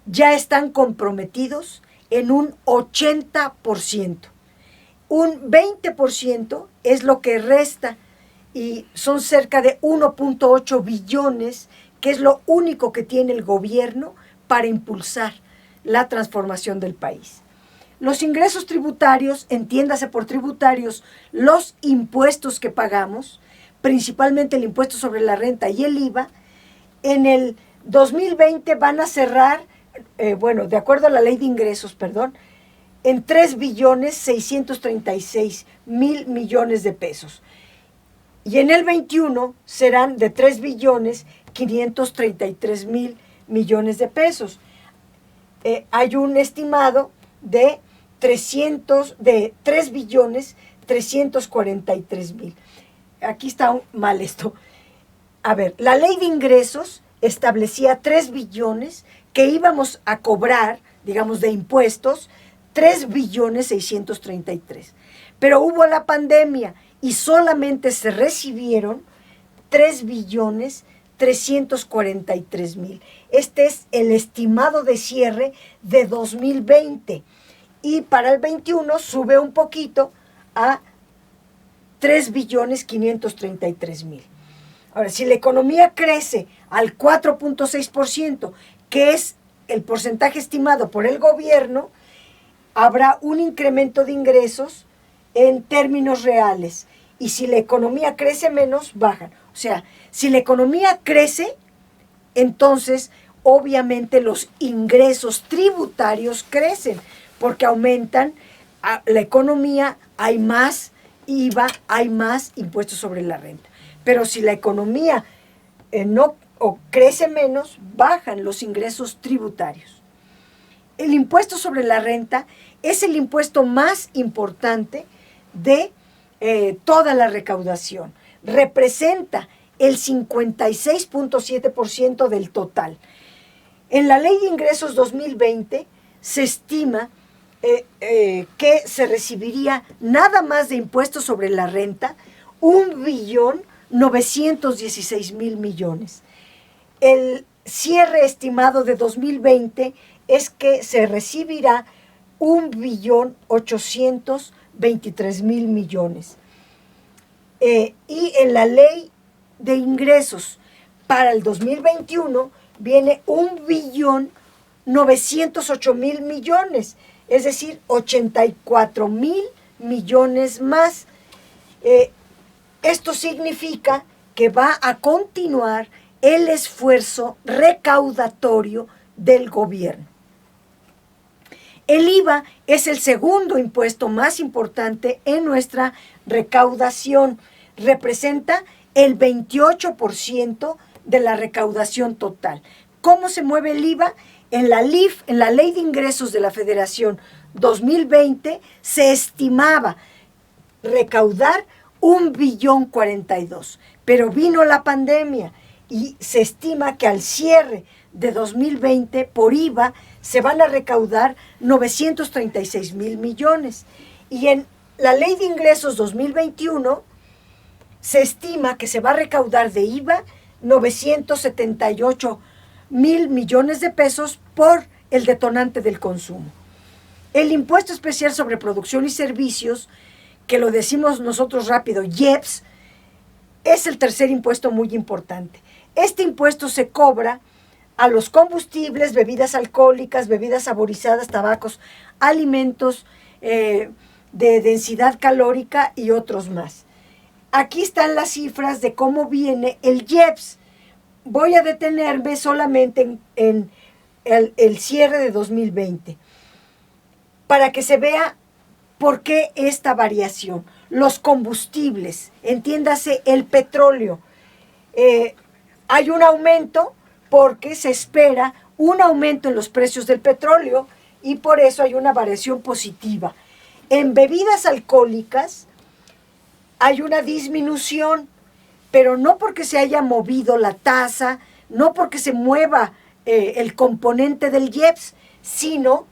ya están comprometidos en un 80%. Un 20% es lo que resta y son cerca de 1.8 billones, que es lo único que tiene el gobierno para impulsar la transformación del país. Los ingresos tributarios, entiéndase por tributarios, los impuestos que pagamos, principalmente el impuesto sobre la renta y el IVA, en el 2020 van a cerrar, de acuerdo a la ley de ingresos, en 3,636,000 millones de pesos. Y en el 21 serán de 3,533,000 millones de pesos. Hay un estimado de 3,343,000. Aquí está mal esto. A ver, la ley de ingresos establecía 3 billones que íbamos a cobrar, digamos, de impuestos, 3,633,000. Pero hubo la pandemia y solamente se recibieron 3,343,000. Este es el estimado de cierre de 2020. Y para el 21 sube un poquito a 3,533,000. Ahora, si la economía crece al 4.6%, que es el porcentaje estimado por el gobierno, habrá un incremento de ingresos en términos reales. Y si la economía crece menos, bajan. O sea, si la economía crece, entonces obviamente los ingresos tributarios crecen, porque aumentan la economía, hay más IVA, hay más impuestos sobre la renta. Pero si la economía no crece menos, bajan los ingresos tributarios. El impuesto sobre la renta es el impuesto más importante de toda la recaudación. Representa el 56.7% del total. En la Ley de Ingresos 2020 se estima que se recibiría nada más de impuestos sobre la renta 1,916,000 millones. El cierre estimado de 2020 es que se recibirá 1,823,000 millones. Y en la Ley de Ingresos para el 2021 viene 1,908,000 millones, es decir, 84,000 millones más. Esto significa que va a continuar el esfuerzo recaudatorio del gobierno. El IVA es el segundo impuesto más importante en nuestra recaudación. Representa el 28% de la recaudación total. ¿Cómo se mueve el IVA? En la LIF, en la Ley de Ingresos de la Federación 2020, se estimaba recaudar 1.042.000.000, pero vino la pandemia y se estima que al cierre de 2020 por IVA se van a recaudar 936.000 millones. Y en la Ley de Ingresos 2021 se estima que se va a recaudar de IVA 978.000 millones de pesos por el detonante del consumo. El impuesto especial sobre producción y servicios, que lo decimos nosotros rápido, IEPS, es el tercer impuesto muy importante. Este impuesto se cobra a los combustibles, bebidas alcohólicas, bebidas saborizadas, tabacos, alimentos de densidad calórica y otros más. Aquí están las cifras de cómo viene el IEPS. Voy a detenerme solamente en el cierre de 2020 para que se vea por qué esta variación. Los combustibles, entiéndase el petróleo, hay un aumento porque se espera un aumento en los precios del petróleo y por eso hay una variación positiva. En bebidas alcohólicas hay una disminución, pero no porque se haya movido la tasa, no porque se mueva el componente del IEPS, sino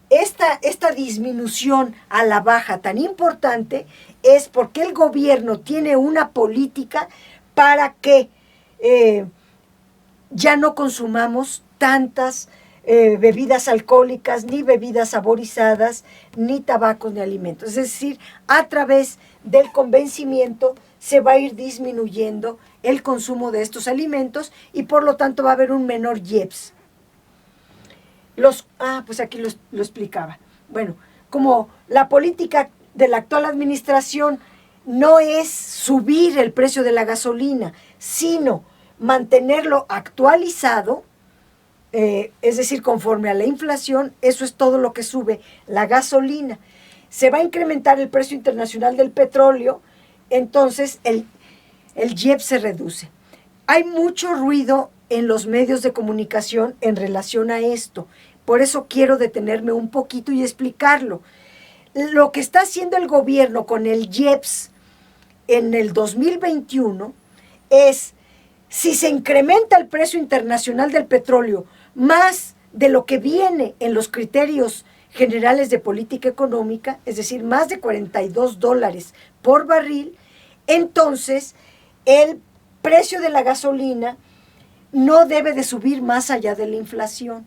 esta disminución a la baja tan importante es porque el gobierno tiene una política para que ya no consumamos tantas bebidas alcohólicas, ni bebidas saborizadas, ni tabacos, ni alimentos. Es decir, a través del convencimiento se va a ir disminuyendo el consumo de estos alimentos y por lo tanto va a haber un menor IEPS. Pues aquí lo explicaba. Bueno, como la política de la actual administración no es subir el precio de la gasolina, sino mantenerlo actualizado, es decir, conforme a la inflación, eso es todo lo que sube la gasolina. Se va a incrementar el precio internacional del petróleo, entonces el IEPS se reduce. Hay mucho ruido en los medios de comunicación en relación a esto. Por eso quiero detenerme un poquito y explicarlo. Lo que está haciendo el gobierno con el IEPS en el 2021 es, si se incrementa el precio internacional del petróleo más de lo que viene en los criterios generales de política económica, es decir, más de $42 por barril, entonces el precio de la gasolina no debe de subir más allá de la inflación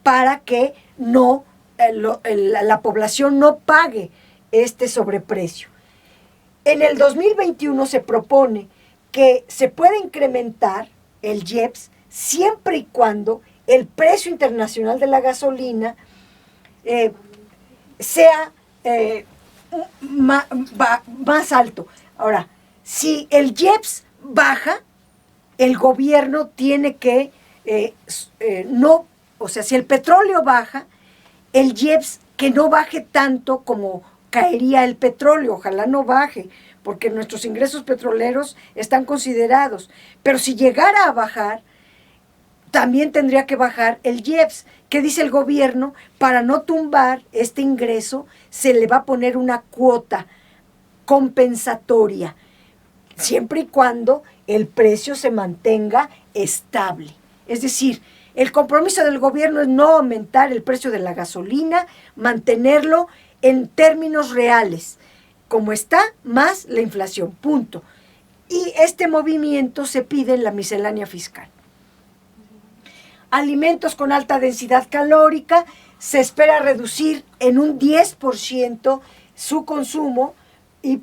para que no la población no pague este sobreprecio. En el 2021 se propone que se puede incrementar el IEPS siempre y cuando el precio internacional de la gasolina sea más alto. Ahora, si el IEPS baja, el gobierno tiene que si el petróleo baja, el IEPS que no baje tanto como caería el petróleo, ojalá no baje, porque nuestros ingresos petroleros están considerados. Pero si llegara a bajar, también tendría que bajar el IEPS. ¿Qué dice el gobierno? Para no tumbar este ingreso, se le va a poner una cuota compensatoria, siempre y cuando el precio se mantenga estable. Es decir, el compromiso del gobierno es no aumentar el precio de la gasolina, mantenerlo en términos reales, como está, más la inflación, punto. Y este movimiento se pide en la miscelánea fiscal. Alimentos con alta densidad calórica, se espera reducir en un 10% su consumo y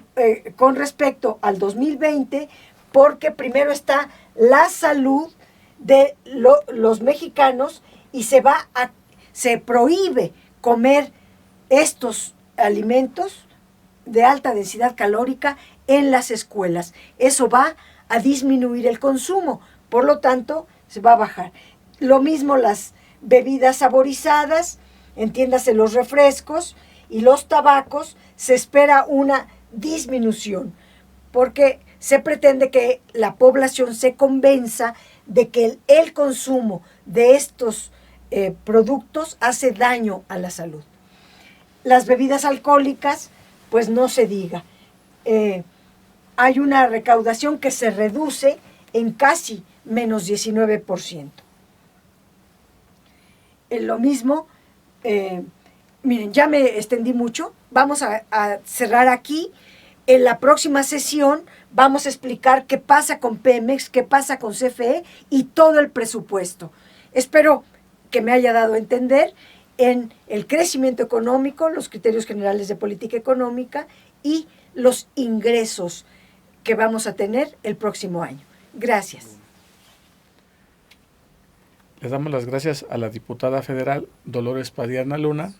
con respecto al 2020, porque primero está la salud de los mexicanos y se prohíbe comer estos alimentos de alta densidad calórica en las escuelas. Eso va a disminuir el consumo, por lo tanto se va a bajar. Lo mismo las bebidas saborizadas, entiéndase los refrescos y los tabacos, se espera una disminución, porque se pretende que la población se convenza de que el consumo de estos productos hace daño a la salud. Las bebidas alcohólicas, pues no se diga. Hay una recaudación que se reduce en casi menos 19%. Lo mismo, miren, ya me extendí mucho, vamos a cerrar aquí. En la próxima sesión vamos a explicar qué pasa con Pemex, qué pasa con CFE y todo el presupuesto. Espero que me haya dado a entender en el crecimiento económico, los criterios generales de política económica y los ingresos que vamos a tener el próximo año. Gracias. Les damos las gracias a la diputada federal Dolores Padierna Luna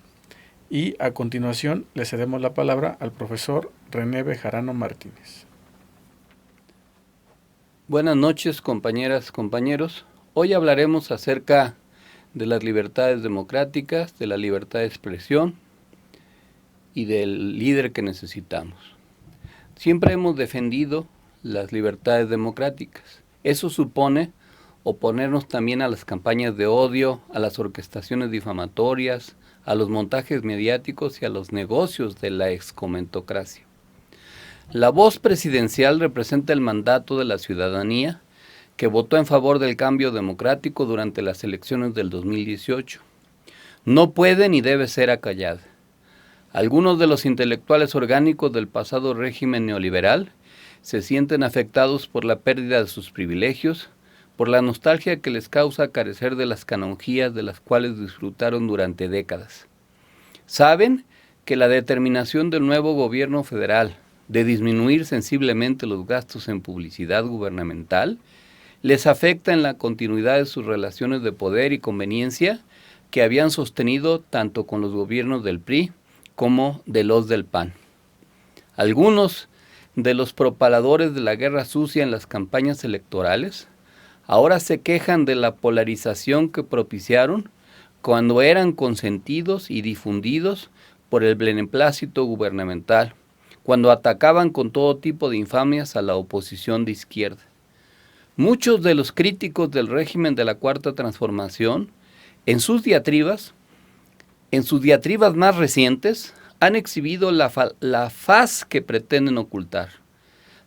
y a continuación le cedemos la palabra al profesor René Bejarano Martínez. Buenas noches, compañeras, compañeros. Hoy hablaremos acerca de las libertades democráticas, de la libertad de expresión y del líder que necesitamos. Siempre hemos defendido las libertades democráticas. Eso supone oponernos también a las campañas de odio, a las orquestaciones difamatorias, a los montajes mediáticos y a los negocios de la excomentocracia. La voz presidencial representa el mandato de la ciudadanía que votó en favor del cambio democrático durante las elecciones del 2018. No puede ni debe ser acallada. Algunos de los intelectuales orgánicos del pasado régimen neoliberal se sienten afectados por la pérdida de sus privilegios, por la nostalgia que les causa carecer de las canonjías de las cuales disfrutaron durante décadas. Saben que la determinación del nuevo gobierno federal de disminuir sensiblemente los gastos en publicidad gubernamental les afecta en la continuidad de sus relaciones de poder y conveniencia que habían sostenido tanto con los gobiernos del PRI como de los del PAN. Algunos de los propaladores de la guerra sucia en las campañas electorales ahora se quejan de la polarización que propiciaron cuando eran consentidos y difundidos por el beneplácito gubernamental, cuando atacaban con todo tipo de infamias a la oposición de izquierda. Muchos de los críticos del régimen de la Cuarta Transformación, en sus diatribas más recientes, han exhibido la faz que pretenden ocultar,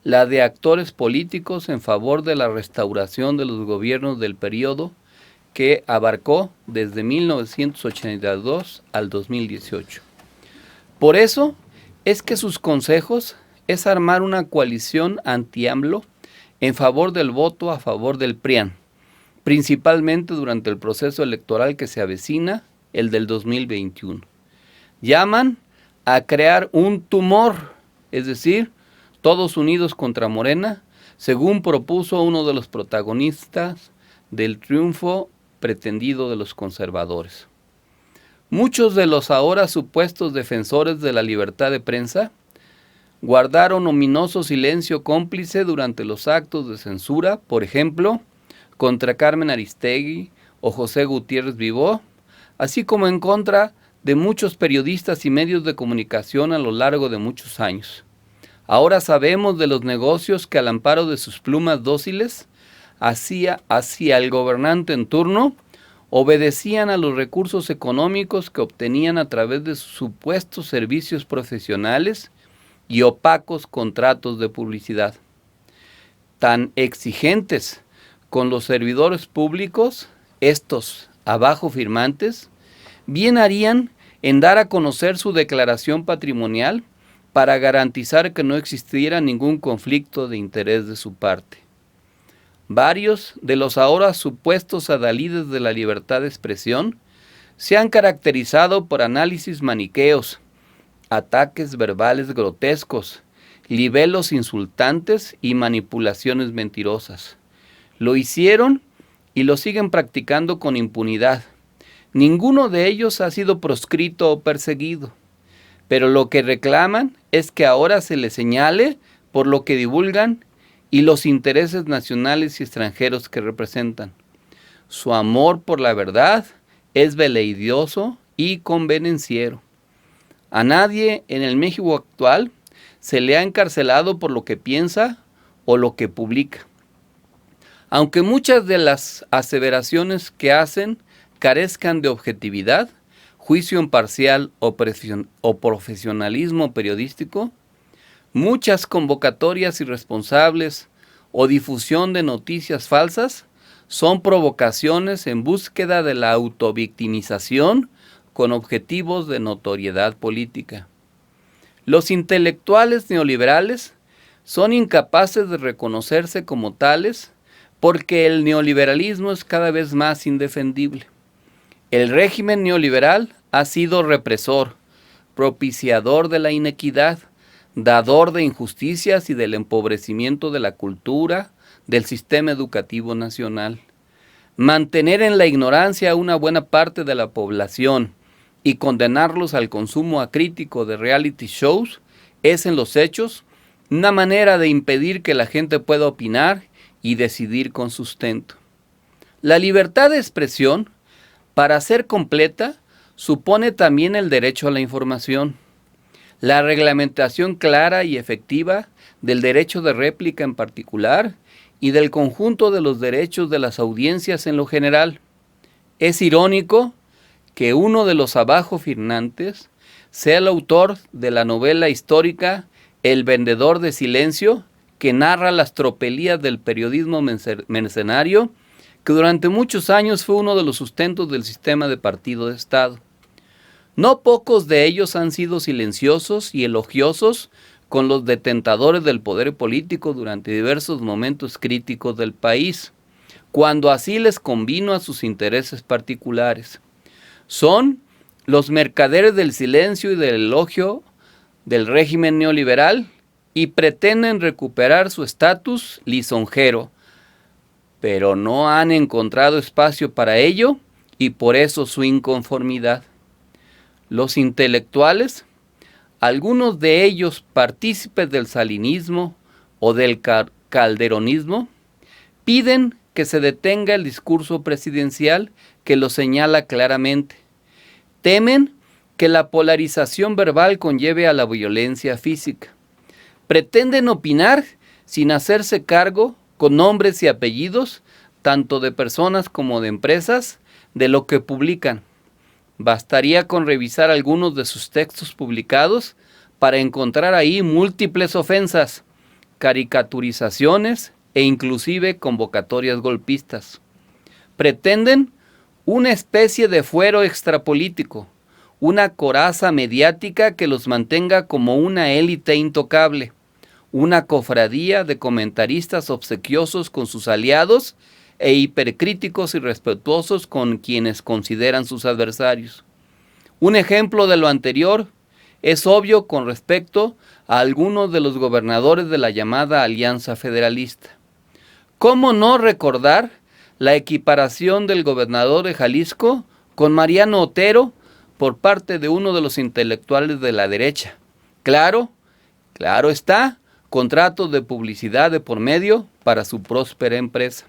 la de actores políticos en favor de la restauración de los gobiernos del periodo que abarcó desde 1982 al 2018. Por eso es que sus consejos es armar una coalición anti-AMLO en favor del voto a favor del PRIAN, principalmente durante el proceso electoral que se avecina, el del 2021. Llaman a crear un tumor, es decir, todos unidos contra Morena, según propuso uno de los protagonistas del triunfo pretendido de los conservadores. Muchos de los ahora supuestos defensores de la libertad de prensa guardaron ominoso silencio cómplice durante los actos de censura, por ejemplo, contra Carmen Aristegui o José Gutiérrez Vivó, así como en contra de muchos periodistas y medios de comunicación a lo largo de muchos años. Ahora sabemos de los negocios que al amparo de sus plumas dóciles hacia el gobernante en turno, obedecían a los recursos económicos que obtenían a través de sus supuestos servicios profesionales y opacos contratos de publicidad. Tan exigentes con los servidores públicos, estos abajo firmantes, bien harían en dar a conocer su declaración patrimonial para garantizar que no existiera ningún conflicto de interés de su parte. Varios de los ahora supuestos adalides de la libertad de expresión se han caracterizado por análisis maniqueos, ataques verbales grotescos, libelos insultantes y manipulaciones mentirosas. Lo hicieron y lo siguen practicando con impunidad. Ninguno de ellos ha sido proscrito o perseguido, pero lo que reclaman es que ahora se les señale por lo que divulgan y los intereses nacionales y extranjeros que representan. Su amor por la verdad es veleidioso y convenenciero. A nadie en el México actual se le ha encarcelado por lo que piensa o lo que publica. Aunque muchas de las aseveraciones que hacen carezcan de objetividad, juicio imparcial o profesionalismo periodístico, muchas convocatorias irresponsables o difusión de noticias falsas son provocaciones en búsqueda de la autovictimización con objetivos de notoriedad política. Los intelectuales neoliberales son incapaces de reconocerse como tales porque el neoliberalismo es cada vez más indefendible. El régimen neoliberal ha sido represor, propiciador de la inequidad, dador de injusticias y del empobrecimiento de la cultura, del sistema educativo nacional. Mantener en la ignorancia a una buena parte de la población y condenarlos al consumo acrítico de reality shows es en los hechos una manera de impedir que la gente pueda opinar y decidir con sustento. La libertad de expresión, para ser completa, supone también el derecho a la información. La reglamentación clara y efectiva del derecho de réplica en particular y del conjunto de los derechos de las audiencias en lo general. Es irónico que uno de los abajo firmantes sea el autor de la novela histórica El vendedor de silencio, que narra las tropelías del periodismo mercenario, que durante muchos años fue uno de los sustentos del sistema de partido de Estado. No pocos de ellos han sido silenciosos y elogiosos con los detentadores del poder político durante diversos momentos críticos del país, cuando así les convino a sus intereses particulares. Son los mercaderes del silencio y del elogio del régimen neoliberal y pretenden recuperar su estatus lisonjero, pero no han encontrado espacio para ello y por eso su inconformidad. Los intelectuales, algunos de ellos partícipes del salinismo o del calderonismo, piden que se detenga el discurso presidencial que lo señala claramente. Temen que la polarización verbal conlleve a la violencia física. Pretenden opinar sin hacerse cargo, con nombres y apellidos, tanto de personas como de empresas, de lo que publican. Bastaría con revisar algunos de sus textos publicados para encontrar ahí múltiples ofensas, caricaturizaciones e inclusive convocatorias golpistas. Pretenden una especie de fuero extrapolítico, una coraza mediática que los mantenga como una élite intocable, una cofradía de comentaristas obsequiosos con sus aliados e hipercríticos y respetuosos con quienes consideran sus adversarios. Un ejemplo de lo anterior es obvio con respecto a algunos de los gobernadores de la llamada Alianza Federalista. ¿Cómo no recordar la equiparación del gobernador de Jalisco con Mariano Otero por parte de uno de los intelectuales de la derecha? Claro está, contratos de publicidad de por medio para su próspera empresa.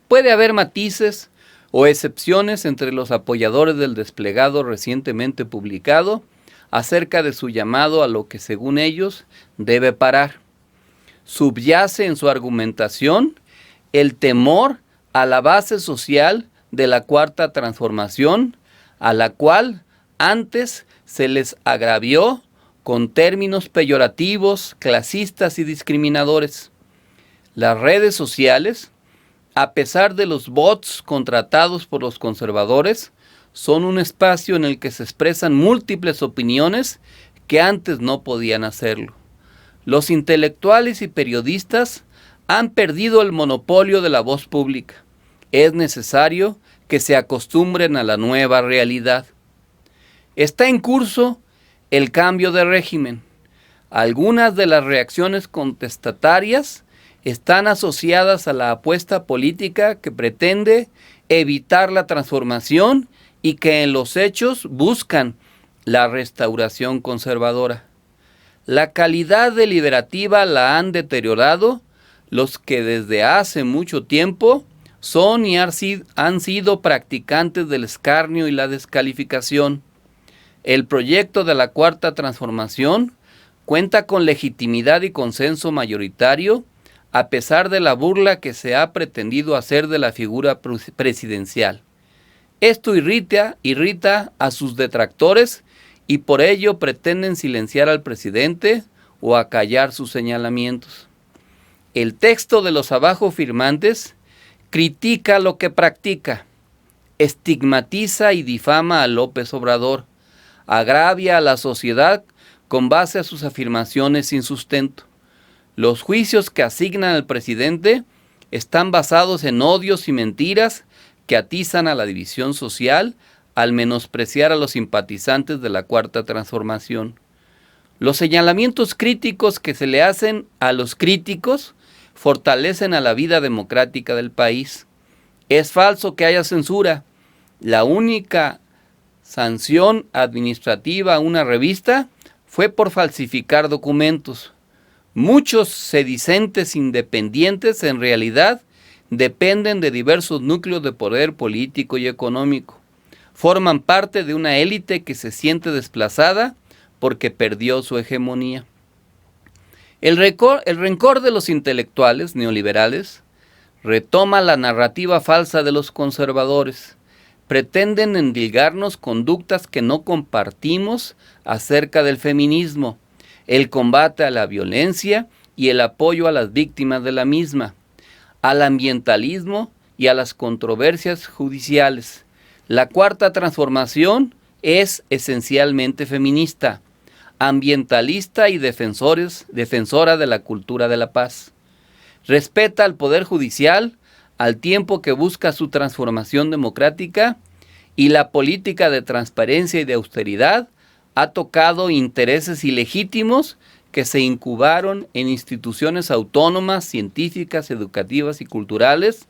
Puede haber matices o excepciones entre los apoyadores del desplegado recientemente publicado acerca de su llamado a lo que según ellos debe parar. Subyace en su argumentación el temor a la base social de la Cuarta Transformación, a la cual antes se les agravió con términos peyorativos, clasistas y discriminadores. Las redes sociales, a pesar de los bots contratados por los conservadores, son un espacio en el que se expresan múltiples opiniones que antes no podían hacerlo. Los intelectuales y periodistas han perdido el monopolio de la voz pública. Es necesario que se acostumbren a la nueva realidad. Está en curso el cambio de régimen. Algunas de las reacciones contestatarias están asociadas a la apuesta política que pretende evitar la transformación y que en los hechos buscan la restauración conservadora. La calidad deliberativa la han deteriorado los que desde hace mucho tiempo son y han sido practicantes del escarnio y la descalificación. El proyecto de la Cuarta Transformación cuenta con legitimidad y consenso mayoritario a pesar de la burla que se ha pretendido hacer de la figura presidencial. Esto irrita a sus detractores y por ello pretenden silenciar al presidente o acallar sus señalamientos. El texto de los abajo firmantes critica lo que practica, estigmatiza y difama a López Obrador, agravia a la sociedad con base a sus afirmaciones sin sustento. Los juicios que asignan al presidente están basados en odios y mentiras que atizan a la división social al menospreciar a los simpatizantes de la Cuarta Transformación. Los señalamientos críticos que se le hacen a los críticos fortalecen a la vida democrática del país. Es falso que haya censura. La única sanción administrativa a una revista fue por falsificar documentos. Muchos sedicentes independientes en realidad dependen de diversos núcleos de poder político y económico. Forman parte de una élite que se siente desplazada porque perdió su hegemonía. El rencor de los intelectuales neoliberales retoma la narrativa falsa de los conservadores. Pretenden endilgarnos conductas que no compartimos acerca del feminismo, el combate a la violencia y el apoyo a las víctimas de la misma, al ambientalismo y a las controversias judiciales. La Cuarta Transformación es esencialmente feminista, ambientalista y defensora de la cultura de la paz. Respeta al Poder Judicial al tiempo que busca su transformación democrática, y la política de transparencia y de austeridad ha tocado intereses ilegítimos que se incubaron en instituciones autónomas, científicas, educativas y culturales,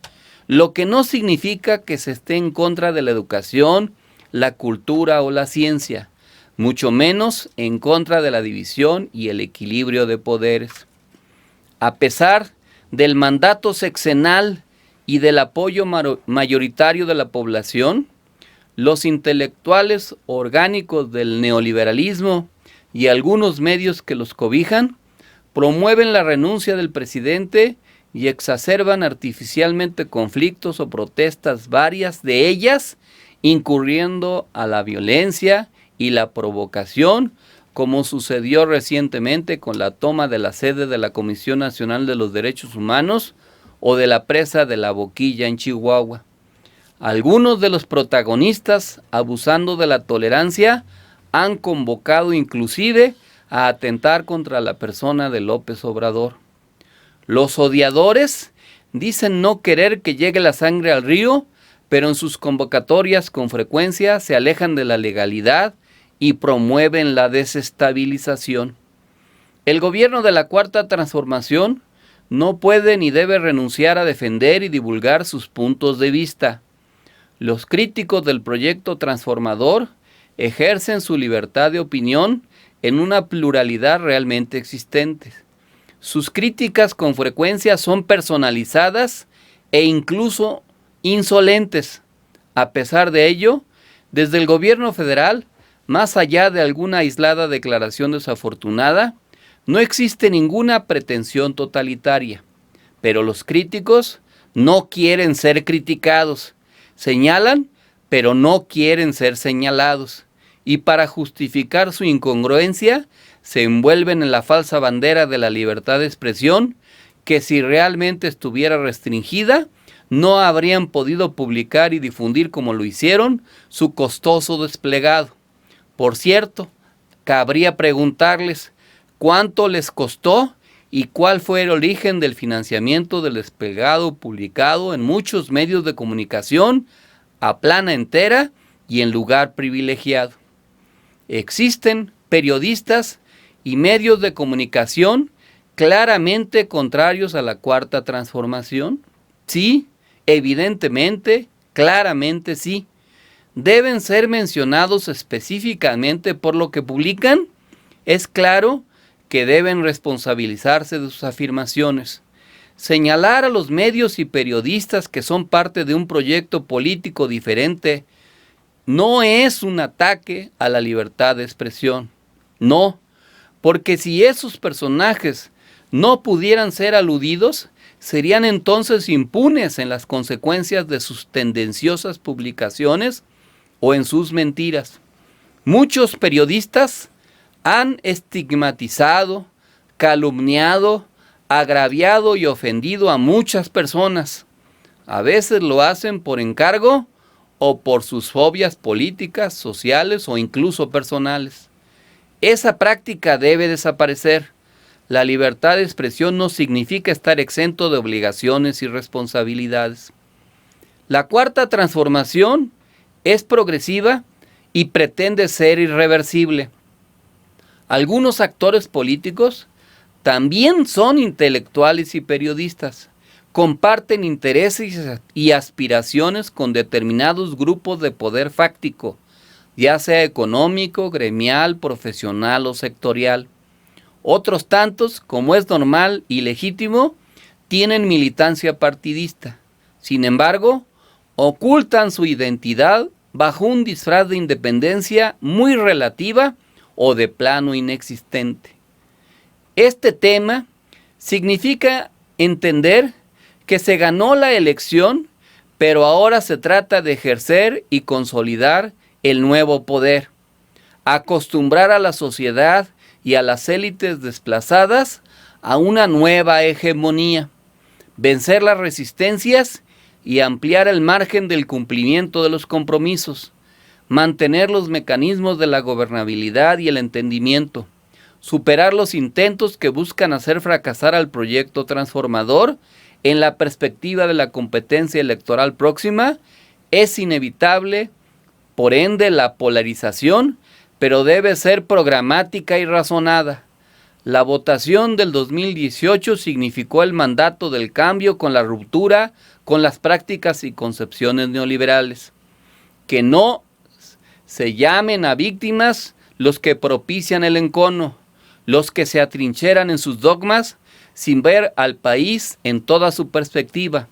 lo que no significa que se esté en contra de la educación, la cultura o la ciencia, mucho menos en contra de la división y el equilibrio de poderes. A pesar del mandato sexenal y del apoyo mayoritario de la población, los intelectuales orgánicos del neoliberalismo y algunos medios que los cobijan promueven la renuncia del presidente y exacerban artificialmente conflictos o protestas, varias de ellas incurriendo a la violencia y la provocación, como sucedió recientemente con la toma de la sede de la Comisión Nacional de los Derechos Humanos o de la presa de La Boquilla en Chihuahua. Algunos de los protagonistas, abusando de la tolerancia, han convocado inclusive a atentar contra la persona de López Obrador. Los odiadores dicen no querer que llegue la sangre al río, pero en sus convocatorias con frecuencia se alejan de la legalidad y promueven la desestabilización. El gobierno de la Cuarta Transformación no puede ni debe renunciar a defender y divulgar sus puntos de vista. Los críticos del proyecto transformador ejercen su libertad de opinión en una pluralidad realmente existente. Sus críticas con frecuencia son personalizadas e incluso insolentes. A pesar de ello, desde el gobierno federal, más allá de alguna aislada declaración desafortunada, no existe ninguna pretensión totalitaria. Pero los críticos no quieren ser criticados. Señalan, pero no quieren ser señalados. Y para justificar su incongruencia, se envuelven en la falsa bandera de la libertad de expresión, que si realmente estuviera restringida, no habrían podido publicar y difundir como lo hicieron su costoso desplegado. Por cierto, cabría preguntarles cuánto les costó y cuál fue el origen del financiamiento del desplegado publicado en muchos medios de comunicación a plana entera y en lugar privilegiado. Existen periodistas y medios de comunicación claramente contrarios a la Cuarta Transformación. Sí, evidentemente, claramente sí. ¿Deben ser mencionados específicamente por lo que publican? Es claro que deben responsabilizarse de sus afirmaciones. Señalar a los medios y periodistas que son parte de un proyecto político diferente no es un ataque a la libertad de expresión. No, porque si esos personajes no pudieran ser aludidos, serían entonces impunes en las consecuencias de sus tendenciosas publicaciones o en sus mentiras. Muchos periodistas han estigmatizado, calumniado, agraviado y ofendido a muchas personas. A veces lo hacen por encargo o por sus fobias políticas, sociales o incluso personales. Esa práctica debe desaparecer. La libertad de expresión no significa estar exento de obligaciones y responsabilidades. La cuarta transformación es progresiva y pretende ser irreversible. Algunos actores políticos también son intelectuales y periodistas. Comparten intereses y aspiraciones con determinados grupos de poder fáctico, ya sea económico, gremial, profesional o sectorial. Otros tantos, como es normal y legítimo, tienen militancia partidista. Sin embargo, ocultan su identidad bajo un disfraz de independencia muy relativa o de plano inexistente. Este tema significa entender que se ganó la elección, pero ahora se trata de ejercer y consolidar el nuevo poder, acostumbrar a la sociedad y a las élites desplazadas a una nueva hegemonía, vencer las resistencias y ampliar el margen del cumplimiento de los compromisos, mantener los mecanismos de la gobernabilidad y el entendimiento, superar los intentos que buscan hacer fracasar al proyecto transformador en la perspectiva de la competencia electoral próxima. Es inevitable, por ende, la polarización, pero debe ser programática y razonada. La votación del 2018 significó el mandato del cambio con la ruptura con las prácticas y concepciones neoliberales. Que no se llamen a víctimas los que propician el encono, los que se atrincheran en sus dogmas sin ver al país en toda su perspectiva,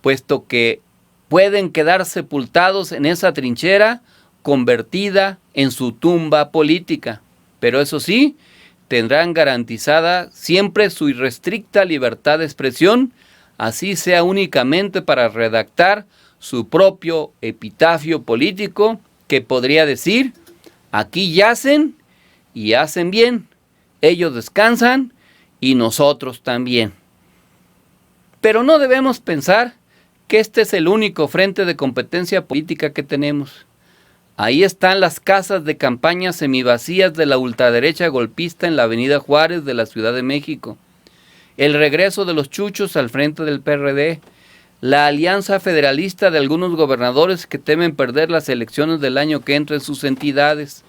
puesto que pueden quedar sepultados en esa trinchera convertida en su tumba política, pero eso sí, tendrán garantizada siempre su irrestricta libertad de expresión, así sea únicamente para redactar su propio epitafio político, que podría decir: aquí yacen y hacen bien, ellos descansan y nosotros también. Pero no debemos pensar que este es el único frente de competencia política que tenemos. Ahí están las casas de campaña semivacías de la ultraderecha golpista en la Avenida Juárez de la Ciudad de México, el regreso de los chuchos al frente del PRD, la alianza federalista de algunos gobernadores que temen perder las elecciones del año que entra en sus entidades,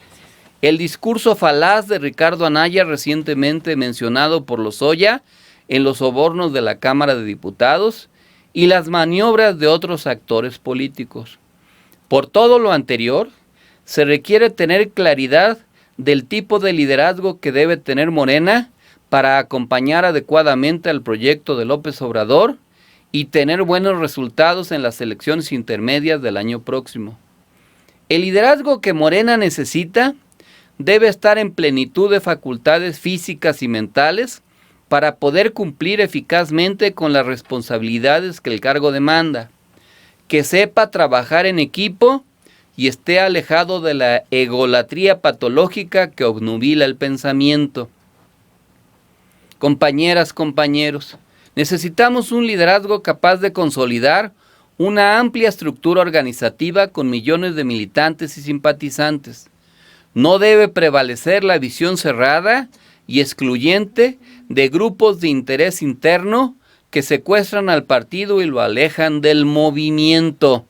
el discurso falaz de Ricardo Anaya recientemente mencionado por Lozoya en los sobornos de la Cámara de Diputados y las maniobras de otros actores políticos. Por todo lo anterior, se requiere tener claridad del tipo de liderazgo que debe tener Morena para acompañar adecuadamente al proyecto de López Obrador y tener buenos resultados en las elecciones intermedias del año próximo. El liderazgo que Morena necesita debe estar en plenitud de facultades físicas y mentales para poder cumplir eficazmente con las responsabilidades que el cargo demanda, que sepa trabajar en equipo y esté alejado de la egolatría patológica que obnubila el pensamiento. Compañeras, compañeros, necesitamos un liderazgo capaz de consolidar una amplia estructura organizativa con millones de militantes y simpatizantes. No debe prevalecer la visión cerrada y excluyente de grupos de interés interno que secuestran al partido y lo alejan del movimiento.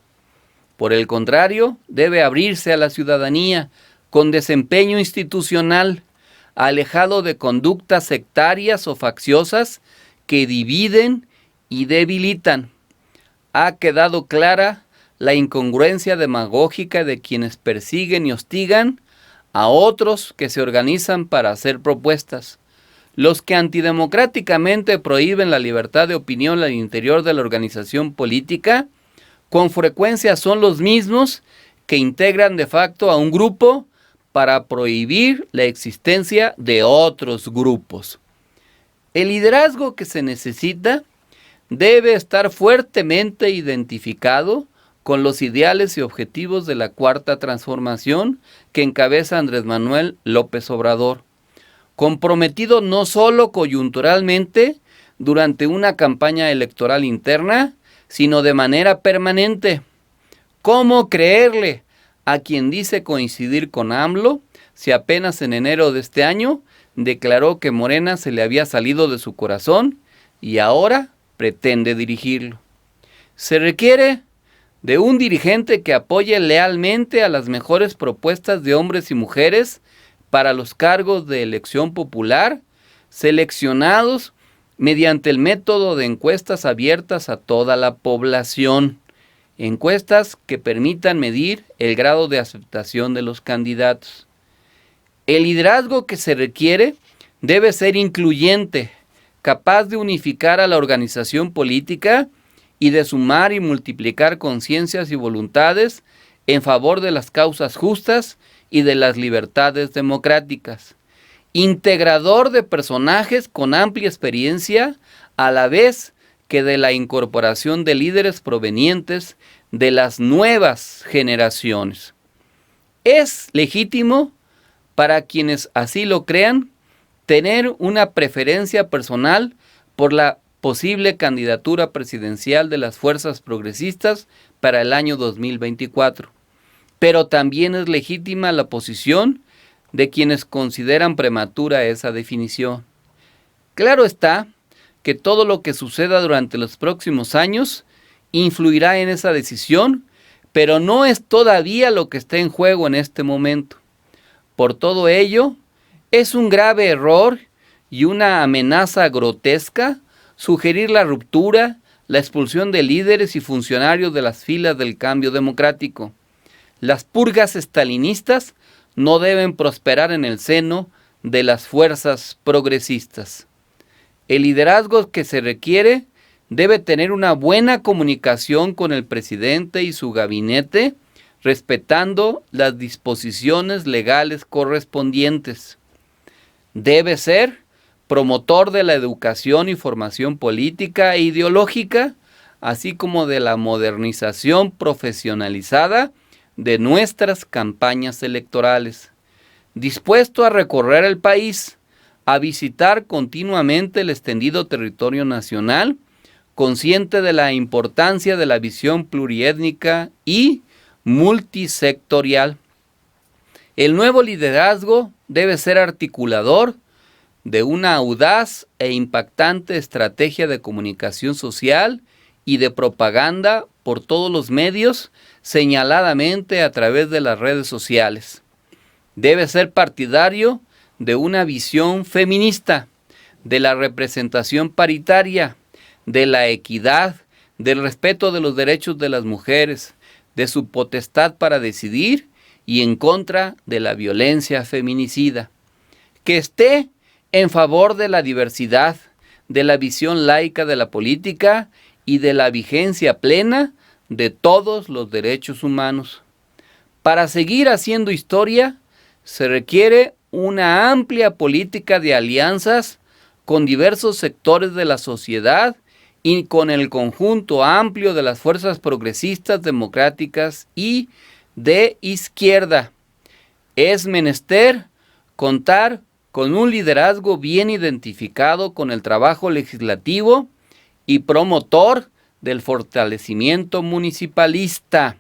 Por el contrario, debe abrirse a la ciudadanía con desempeño institucional, alejado de conductas sectarias o facciosas que dividen y debilitan. Ha quedado clara la incongruencia demagógica de quienes persiguen y hostigan a otros que se organizan para hacer propuestas. Los que antidemocráticamente prohíben la libertad de opinión al interior de la organización política, con frecuencia son los mismos que integran de facto a un grupo para prohibir la existencia de otros grupos. El liderazgo que se necesita debe estar fuertemente identificado con los ideales y objetivos de la Cuarta Transformación que encabeza Andrés Manuel López Obrador, comprometido no solo coyunturalmente durante una campaña electoral interna, sino de manera permanente. ¿Cómo creerle a quien dice coincidir con AMLO si apenas en enero de este año declaró que Morena se le había salido de su corazón y ahora pretende dirigirlo? Se requiere de un dirigente que apoye lealmente a las mejores propuestas de hombres y mujeres para los cargos de elección popular, seleccionados mediante el método de encuestas abiertas a toda la población. Encuestas que permitan medir el grado de aceptación de los candidatos. El liderazgo que se requiere debe ser incluyente, capaz de unificar a la organización política y de sumar y multiplicar conciencias y voluntades en favor de las causas justas y de las libertades democráticas. Integrador de personajes con amplia experiencia, a la vez que de la incorporación de líderes provenientes de las nuevas generaciones. Es legítimo para quienes así lo crean tener una preferencia personal por la posible candidatura presidencial de las fuerzas progresistas para el año 2024. Pero también es legítima la posición de quienes consideran prematura esa definición. Claro está que todo lo que suceda durante los próximos años influirá en esa decisión, pero no es todavía lo que está en juego en este momento. Por todo ello, es un grave error y una amenaza grotesca sugerir la ruptura, la expulsión de líderes y funcionarios de las filas del cambio democrático. Las purgas estalinistas no deben prosperar en el seno de las fuerzas progresistas. El liderazgo que se requiere debe tener una buena comunicación con el presidente y su gabinete, respetando las disposiciones legales correspondientes. Debe ser promotor de la educación y formación política e ideológica, así como de la modernización profesionalizada de nuestras campañas electorales. Dispuesto a recorrer el país, a visitar continuamente el extendido territorio nacional, consciente de la importancia de la visión pluriétnica y multisectorial. El nuevo liderazgo debe ser articulador de una audaz e impactante estrategia de comunicación social y de propaganda por todos los medios, señaladamente a través de las redes sociales. Debe ser partidario de una visión feminista, de la representación paritaria, de la equidad, del respeto de los derechos de las mujeres, de su potestad para decidir y en contra de la violencia feminicida. Que esté en favor de la diversidad, de la visión laica de la política y de la vigencia plena de todos los derechos humanos. Para seguir haciendo historia, se requiere una amplia política de alianzas con diversos sectores de la sociedad y con el conjunto amplio de las fuerzas progresistas, democráticas y de izquierda. Es menester contar con un liderazgo bien identificado con el trabajo legislativo y promotor del fortalecimiento municipalista.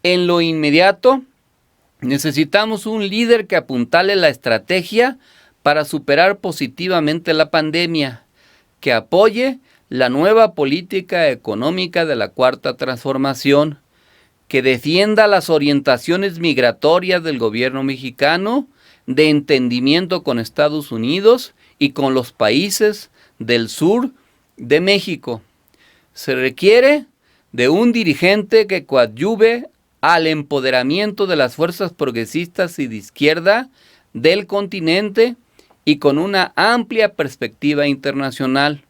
En lo inmediato, necesitamos un líder que apuntale la estrategia para superar positivamente la pandemia, que apoye la nueva política económica de la Cuarta Transformación, que defienda las orientaciones migratorias del gobierno mexicano, de entendimiento con Estados Unidos y con los países del sur de México. Se requiere de un dirigente que coadyuve al empoderamiento de las fuerzas progresistas y de izquierda del continente y con una amplia perspectiva internacional.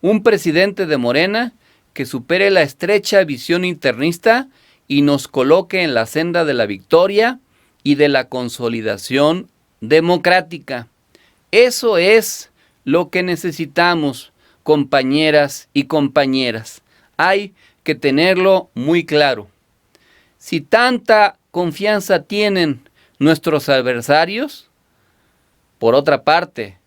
Un presidente de Morena que supere la estrecha visión internista y nos coloque en la senda de la victoria y de la consolidación democrática. Eso es lo que necesitamos, compañeras y compañeras. Hay que tenerlo muy claro. Si tanta confianza tienen nuestros adversarios, por otra parte,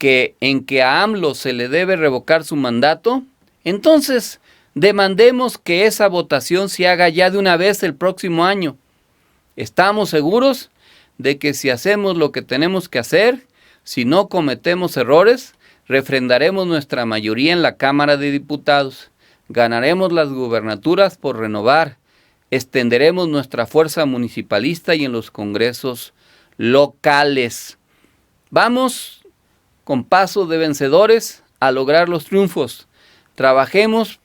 en que a AMLO se le debe revocar su mandato, entonces demandemos que esa votación se haga ya de una vez el próximo año. Estamos seguros de que si hacemos lo que tenemos que hacer, si no cometemos errores, refrendaremos nuestra mayoría en la Cámara de Diputados, ganaremos las gubernaturas por renovar, extenderemos nuestra fuerza municipalista y en los congresos locales. Vamos con paso de vencedores a lograr los triunfos. Trabajemos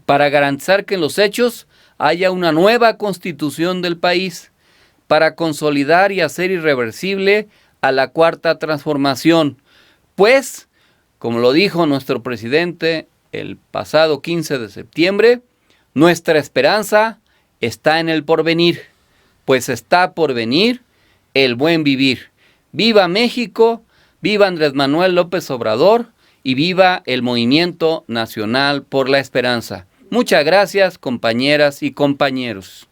para garantizar que en los hechos haya una nueva constitución del país, para consolidar y hacer irreversible a la cuarta transformación. Pues, como lo dijo nuestro presidente el pasado 15 de septiembre, nuestra esperanza está en el porvenir, pues está por venir el buen vivir. ¡Viva México! ¡Viva Andrés Manuel López Obrador! Y viva el Movimiento Nacional por la Esperanza. Muchas gracias, compañeras y compañeros.